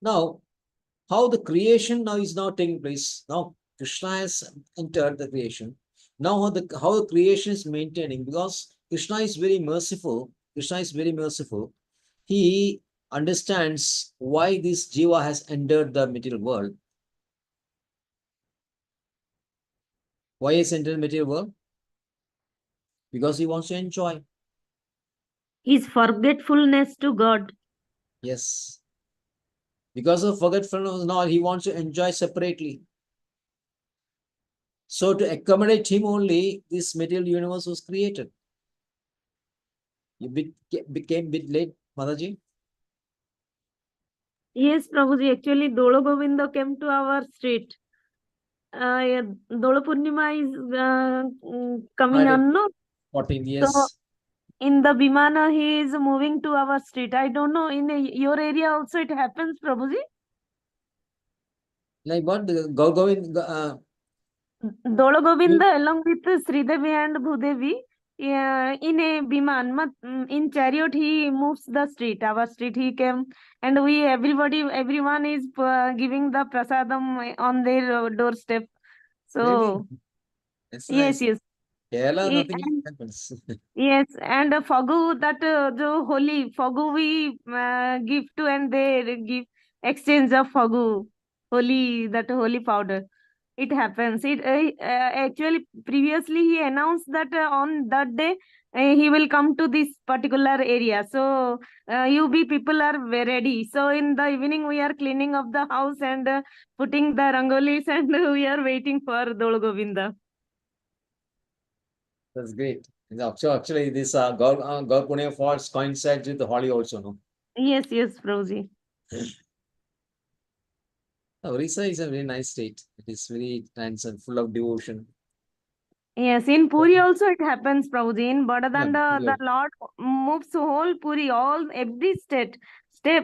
Now, how the creation now is now taking place. Now, Krishna has entered the creation. Now, how the creation is maintaining, because Krishna is very merciful. Krishna is very merciful. He understands why this jiva has entered the material world. Why is entered the material world? Because he wants to enjoy. His forgetfulness to God. Yes. Because of forgetfulness, now he wants to enjoy separately. So to accommodate him only, this material universe was created. You became a bit late, Mataji? Yes, Prabhuji, actually Dolo Govinda came to our street. Dolo Purnima is coming Friday. on, no? 14 So years. in the Vimana, he is moving to our street. I don't know, in your area also it happens, Prabhuji? Like what? Govind, Dolo Govinda along with Sridevi and Bhudevi, in a Biman, in chariot, he moves the street, our street he came, and everyone is giving the prasadam on their doorstep. So, really? That's yes, nice. yes. Kerala, nothing And happens. yes, and Fagu, that the holy Fagu we give to, and they give exchange of Fagu, holy, that holy powder. It happens. It actually previously he announced that on that day he will come to this particular area. So you be people are ready. So in the evening we are cleaning up the house and putting the rangolis, and we are waiting for Dol Govinda. That's great. So actually, this Gaur Punya Falls coincides with the Holi also, no? Yes, yes, Prabhuji. Orissa is a very nice state. It is very nice and full of devotion. Yes, in Puri also it happens, Prabhuji. In Badadanda, Yeah. the Lord moves whole Puri, every step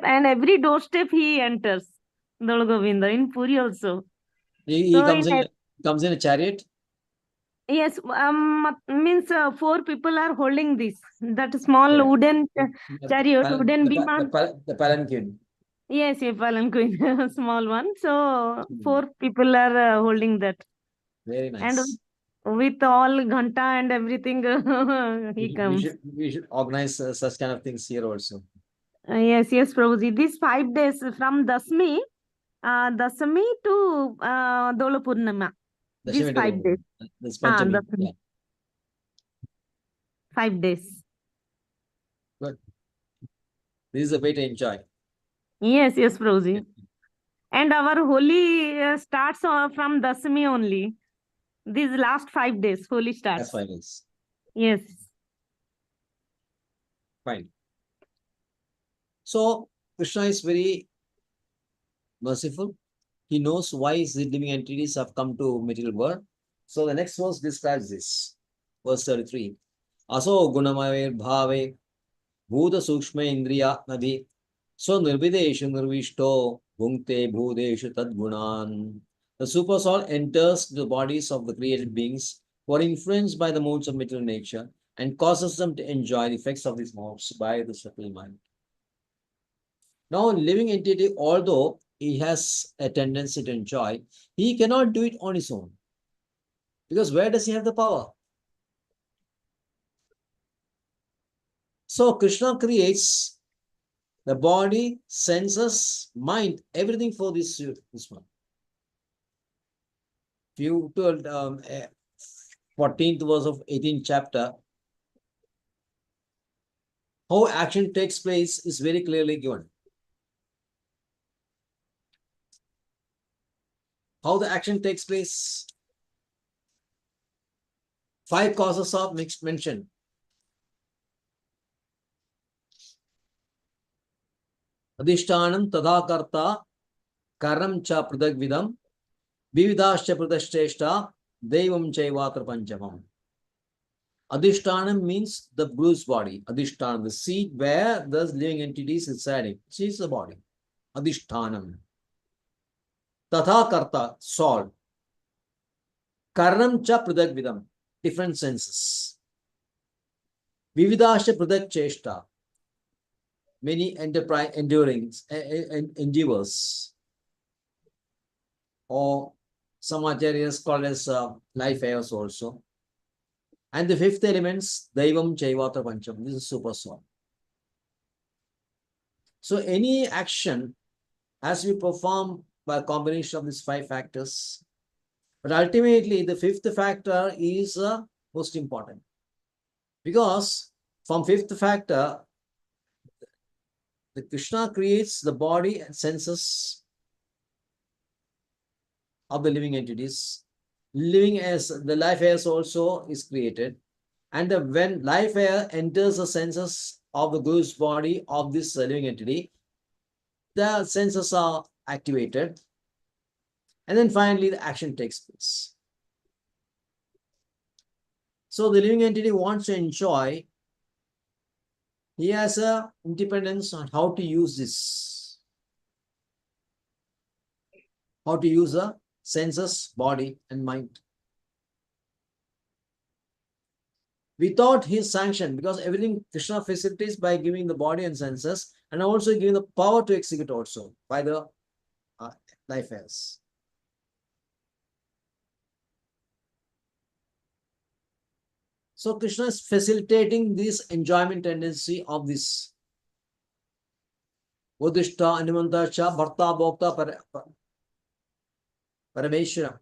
and every doorstep he enters. Dol Govinda in Puri also. He So comes in a chariot. yes, means 4 people are holding this, that small Yeah. wooden chariot, wooden biman. The palanquin. Yes, a palanquin, small one. So 4 people are holding that. Very And nice. with all ghanta and everything, he comes. We should organize such kind of things here also. Yes, yes, Prabhuji. These 5 days from Dasmi to Dolo Purnima. These 5 days. This Panchami. Dasmi. Yeah. 5 days. Good. This is a way to enjoy. Yes, yes, Prabhuji. And our Holi starts from Dasmi only. These last 5 days, Holi starts. That's 5 days. Yes. Fine. So Krishna is very merciful. He knows why the living entities have come to material world. So the next verse describes this. Verse 33. Aso gunamave bhave bhuta sukshma indriya nadi so nirvideshu nirvishto bhunkte bhudeshu tadgunan. The super soul enters the bodies of the created beings who are influenced by the modes of material nature and causes them to enjoy the effects of these modes by the subtle mind. Now, living entity, although he has a tendency to enjoy, he cannot do it on his own. Because where does he have the power? So Krishna creates the body, senses, mind, everything for this one. If you told 14th verse of 18th chapter, how action takes place is very clearly given. How the action takes place. 5 causes are mentioned. Adhishtanam tadakarta karam cha pradagvidam vividascha pradashteshta Devam Chaivatra Panchamam. Adhishtanam means the bruised body. Adhishtanam, the seat where the living entity is residing. She is the body. Adhishtanam. Tatha Karta, soul. Karnam cha pradagvidam, different senses. Vividasha pradag cheshta, many endeavors. Or some acharyas call as life airs also. And the fifth elements, Daivam Chaivatra Pancham. This is super soul. So any action has to be performed by a combination of these five factors. But ultimately, the fifth factor is most important. Because from fifth factor, the Krishna creates the body and senses of the living entities. Living as the life airs also is created. And when life air enters the senses of the Guru's body of this living entity, the senses are activated. And then finally, the action takes place. So the living entity wants to enjoy. He has a independence on how to use this. How to use the senses, body, and mind. Without his sanction, because everything Krishna facilitates by giving the body and senses, and also giving the power to execute also by the life airs. So Krishna is facilitating this enjoyment tendency of this. Udishta Animanta Cha Bharta Bhokta Parameshwara.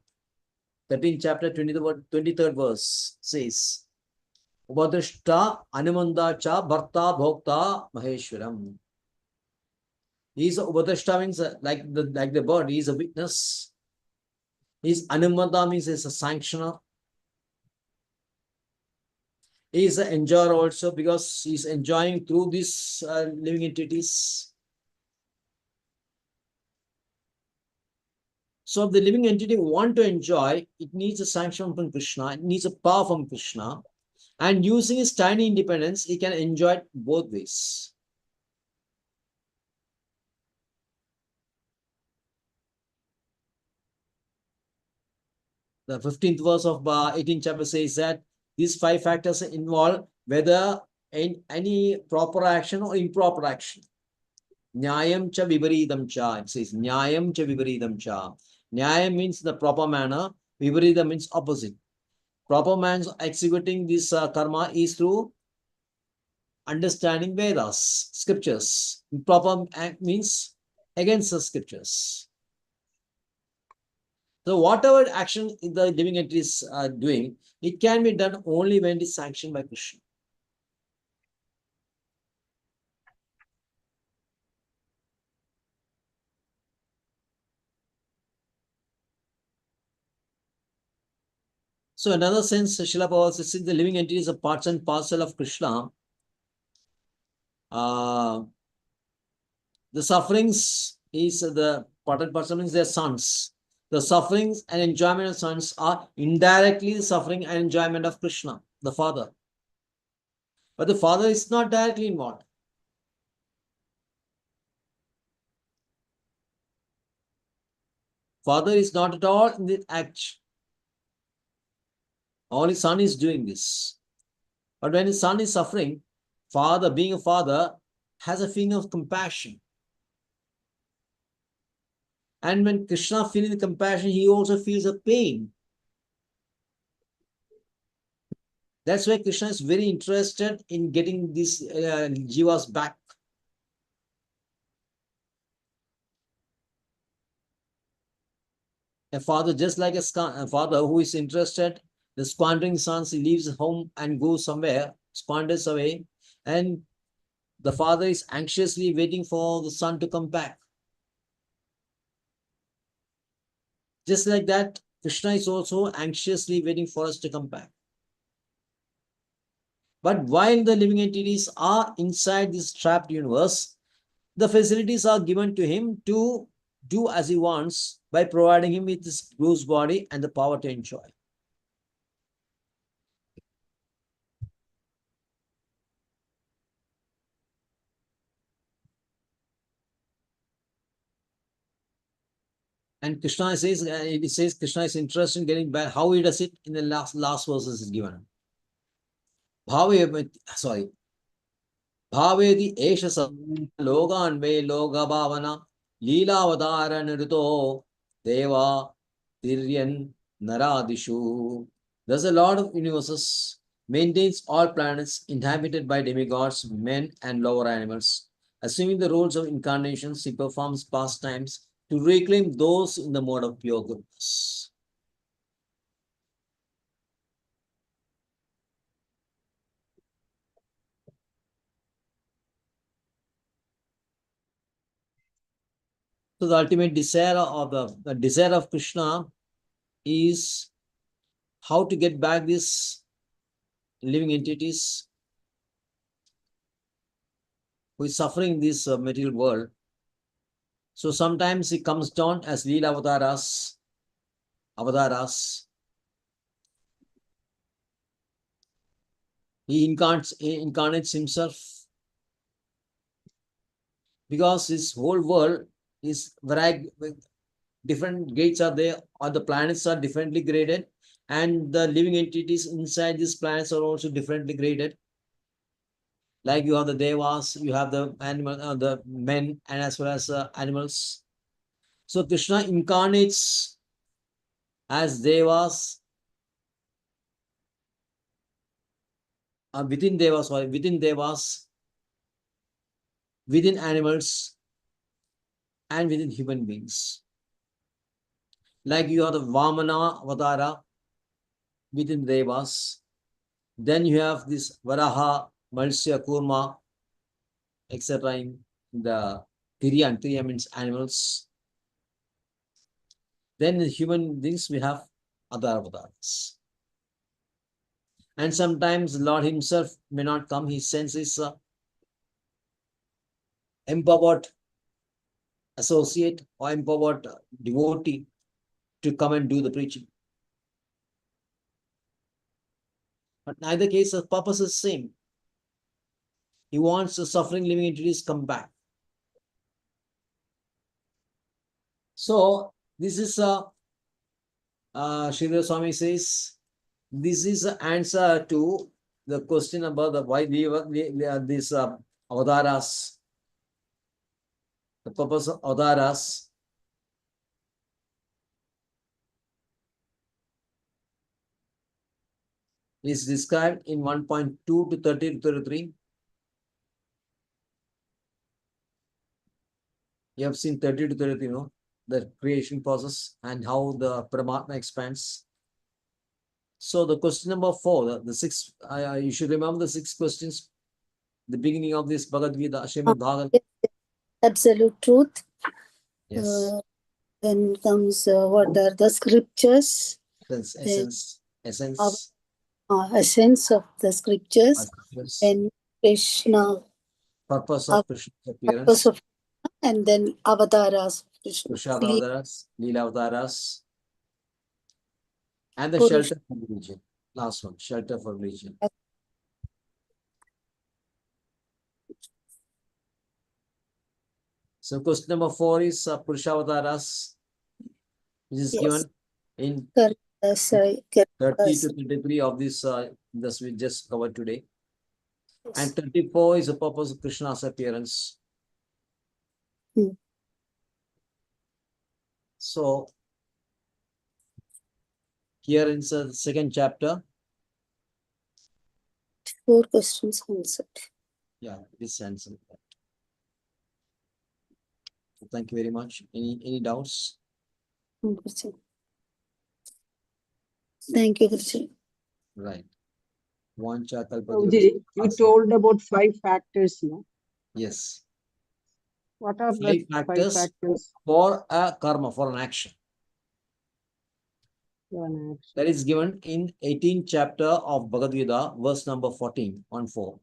13th chapter, 23rd verse says, Ubadrishta Animanda Cha Bharta Bhokta Maheshwaram. He is Ubadrishta means like the bird, he is a witness. He is Animanda means he is a sanctioner. He is an enjoyer also because he is enjoying through these living entities. So if the living entity want to enjoy, it needs a sanction from Krishna, it needs a power from Krishna. And using his tiny independence, he can enjoy it both ways. The 15th verse of 18th chapter says that these five factors involve whether in any proper action or improper action. Nyayam cha viparidam cha. It says Nyayam cha viparidam cha. Nyayam means the proper manner. Viparidam means opposite. Proper man's executing this karma is through understanding Vedas, scriptures. Improper act means against the scriptures. So whatever action the living entities are doing, it can be done only when it is sanctioned by Krishna. So another sense, Srila Prabhupada says, since the living entity is a part and parcel of Krishna, the sufferings is the part and parcel means their sons. The sufferings and enjoyment of sons are indirectly the suffering and enjoyment of Krishna, the father. But the father is not directly involved. Father is not at all in the act. Only son is doing this. But when his son is suffering, father, being a father, has a feeling of compassion. And when Krishna feels the compassion, he also feels the pain. That's why Krishna is very interested in getting these jivas back. A father, just like a father who is interested in squandering sons, he leaves home and goes somewhere, squanders away, and the father is anxiously waiting for the son to come back. Just like that, Krishna is also anxiously waiting for us to come back. But while the living entities are inside this trapped universe, the facilities are given to him to do as he wants by providing him with this bruised body and the power to enjoy. And Krishna says, it says Krishna is interested in getting back. How he does it in the last verses is given. Sorry. Bhavedi Esha Logan Ve Loga Bhavana Leelavadara Nirito Deva Tiryan Naradishu. Thus, a Lord of universes maintains all planets inhabited by demigods, men, and lower animals. Assuming the roles of incarnations, he performs pastimes to reclaim those in the mode of pure goodness. So the ultimate desire of the desire of Krishna is how to get back these living entities who is suffering in this material world. So sometimes he comes down as Leela Avataras. He incarnates himself because his whole world is different gates are there, or the planets are differently graded, and the living entities inside these planets are also differently graded. Like you have the devas, you have the animal, the men, and as well as animals. So Krishna incarnates as devas, within devas, within animals, and within human beings. Like you have the Vamana Avatara within devas. Then you have this Varaha, Malsya, Kurma, etc. in the Tiriyan. Tiriyan means animals. Then in human beings, we have other avatars. And sometimes Lord himself may not come. He sends his empowered associate or empowered devotee to come and do the preaching. But in either case, the purpose is the same. He wants the suffering living entities come back. So this is Sridhar Swami says, this is the answer to the question about the why we are these avataras. The purpose of avataras is described in 1.2 to 30 to 33. You have seen 30 to 33, you know, the creation process and how the Paramatma expands. So the question number 4, the 6, you should remember the 6 questions, the beginning of this Bhagavad Gita, Srimad Bhagavatam. Absolute truth. Yes. Then comes what are the scriptures? Essence. Essence of the scriptures. And Krishna. Purpose of Krishna's appearance. Purpose of, and then avatars. Krishna Avataras, Leela Avataras. And the Purush. shelter for religion. Last one, shelter for religion. So question number 4 is Purusha Avataras, which is given in 30 to 33 of this we just covered today. Yes. And 34 is the purpose of Krishna's appearance. So here in the 2nd chapter. 4 questions answered. Yeah, this answer. Thank you very much. Any doubts? Thank you, Guruji. Right. Vancha Guruji, you told about 5 factors, no? Yes. What are 5 the factors 5 factors for a karma, for an action? for an action? That is given in 18th chapter of Bhagavad Gita, verse number 14, 1-4.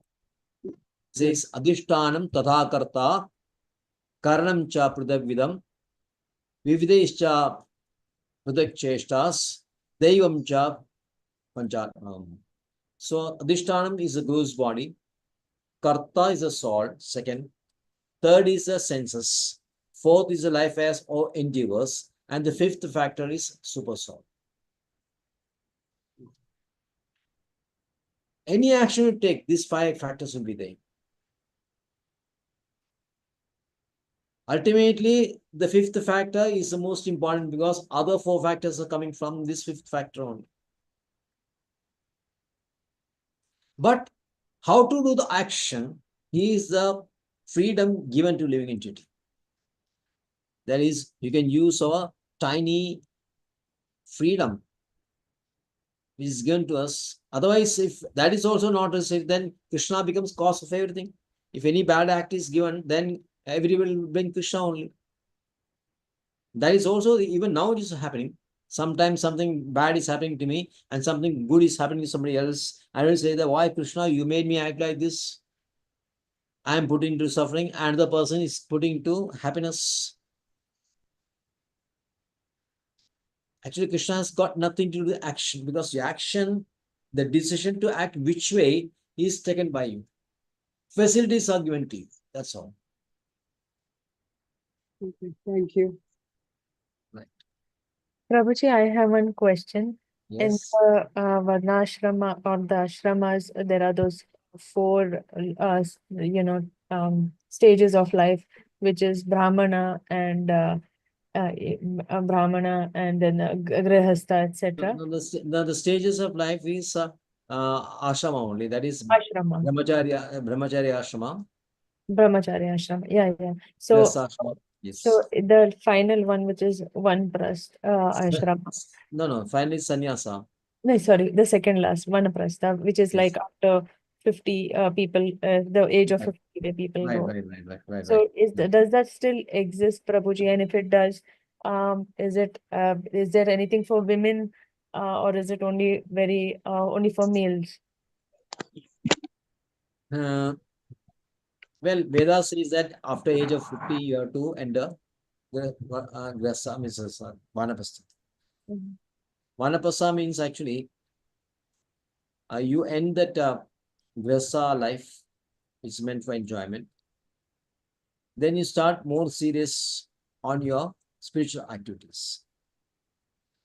It says, Adhishtanam tatha karta karanam cha pridavvidam vividescha pridakcheshtas devam cha panchatmam. So Adhishtanam is the Guru's body. Karta is the soul. 2nd. 3rd is the senses. 4th is the life as or endeavors. And the fifth factor is super soul. Any action you take, these 5 factors will be there. Ultimately, the 5th factor is the most important because other 4 factors are coming from this 5th factor only. But how to do the action is the freedom given to living entity. That is, you can use our tiny freedom which is given to us. Otherwise, if that is also not received, then Krishna becomes cause of everything. If any bad act is given, then everybody will bring Krishna only. That is also, even now it is happening. Sometimes something bad is happening to me and something good is happening to somebody else. I will say that, why Krishna, you made me act like this? I am put into suffering and the person is put into happiness. Actually, Krishna has got nothing to do with action because the action, the decision to act which way is taken by you. Facilities are given to you. That's all. Okay, thank you. Prabhuji, I have one question. In Yes. the Varnashrama or the ashramas, there are those 4, stages of life, which is Brahmana and Brahmana and then Grihastha, etc. The stages of life is ashrama only. That is Ashrama, brahmacharya ashrama. Brahmacharya ashrama. Yeah. So, Grihastha. Yes. so the final one, which is Vanprastha ashrama. No. Finally, sannyasa. No, sorry, the second last, Vanaprastha, which is Yes. like after 50 people, the age of Right. 50, where people Right. go. So does that still exist, Prabhuji? And if it does, is there anything for women, or is it only only for males? Well, Vedas says that after age of 50, you have to enter the grasa, means Vanapastha. Mhm. Vanapastha means actually you end that grasa life, which is meant for enjoyment. Then you start more serious on your spiritual activities.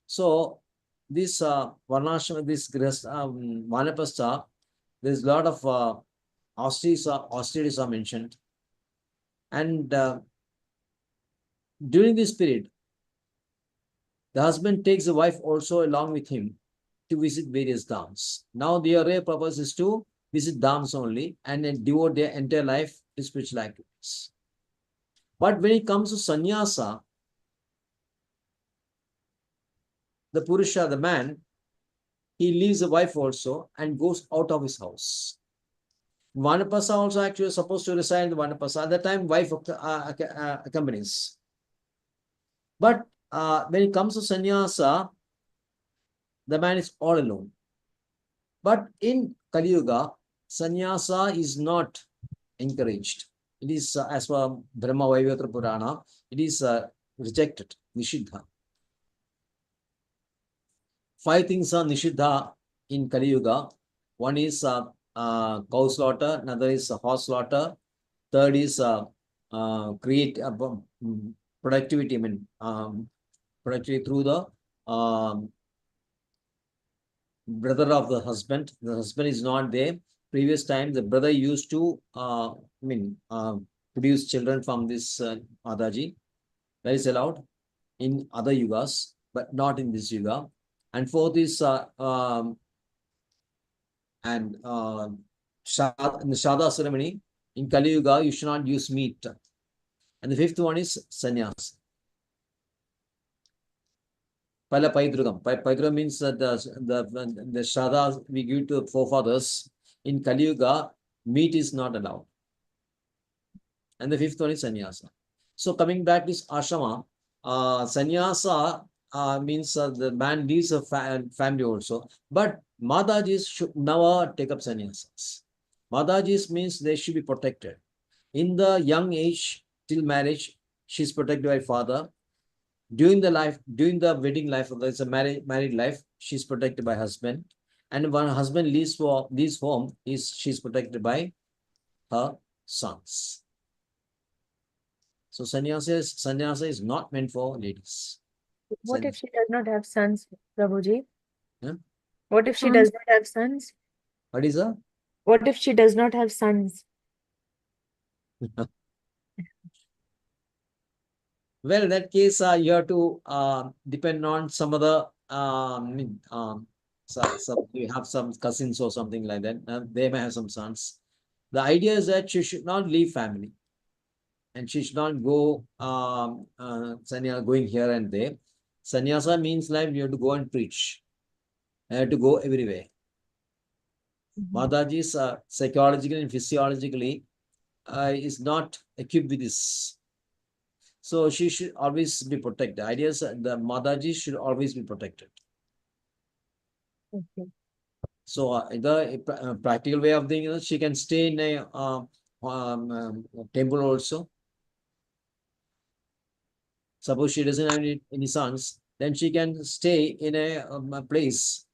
So this Varnashrama, this Vanapastha, there's a lot of austerities are mentioned. And during this period, the husband takes the wife also along with him to visit various dhams. Now their real purpose is to visit dhams only and then devote their entire life to spiritual activities. But when it comes to sannyasa, the Purusha, the man, he leaves the wife also and goes out of his house. Vanapasa also actually supposed to reside in the Vanapasa. At that time, wife accompanies. But when it comes to sannyasa, the man is all alone. But in Kali Yuga, sannyasa is not encouraged. It is, as per Brahma Vaivyatra Purana, it is rejected, Nishiddha. 5 things are Nishiddha in Kali Yuga. One is cow slaughter, another is horse slaughter, third is create productivity, productivity through the brother of the husband. The husband is not there. Previous time, the brother used to produce children from this Mataji. That is allowed in other yugas, but not in this yuga. And fourth is in the Shada ceremony, in Kali Yuga, you should not use meat. And the fifth one is sannyas. Pala Paidrugam. Paidrugam means that the Shada we give to forefathers. In Kali Yuga, meat is not allowed. And the fifth one is sannyasa. So coming back to this ashrama, sannyasa means the man leaves a family also. But Madajis should never take up sannyasas. Madajis means they should be protected. In the young age, till marriage, she's protected by father. During the wedding life, there's a married life, she's protected by husband. And when husband leaves home, she's protected by her sons. So sannyasa is not meant for ladies. What if she does not have sons, Prabhuji? Huh? What if she does not have sons? What is that? What if she does not have sons? Well, in that case, you have to depend on some other. So you have some cousins or something like that. They may have some sons. The idea is that she should not leave family, and she should not go going here and there. Sannyasa means like you have to go and preach. You have to go everywhere. Mataji is psychologically and physiologically is not equipped with this. So she should always be protected. The idea is the Mataji should always be protected. Okay. So the practical way of doing it, she can stay in a temple also. Suppose she doesn't have any sons, then she can stay in a place,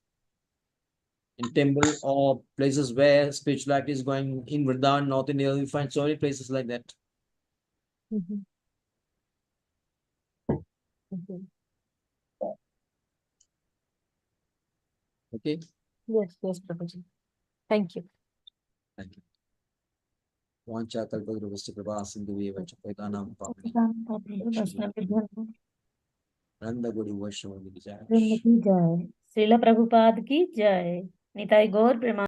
in temple or places where spirituality is going. In Vrindavan, North India, you find so many places like that. Mhm. Okay. Okay. Yes, Prabhuji. Thank you. Thank you. Vancha kalpadruvasya kripā sindhuvyeva ca paitānaṁ pāvanī. Nanda Guru Vaishnava Ki Jai. Srila Prabhupada की जय। निताई गौर प्रेमा।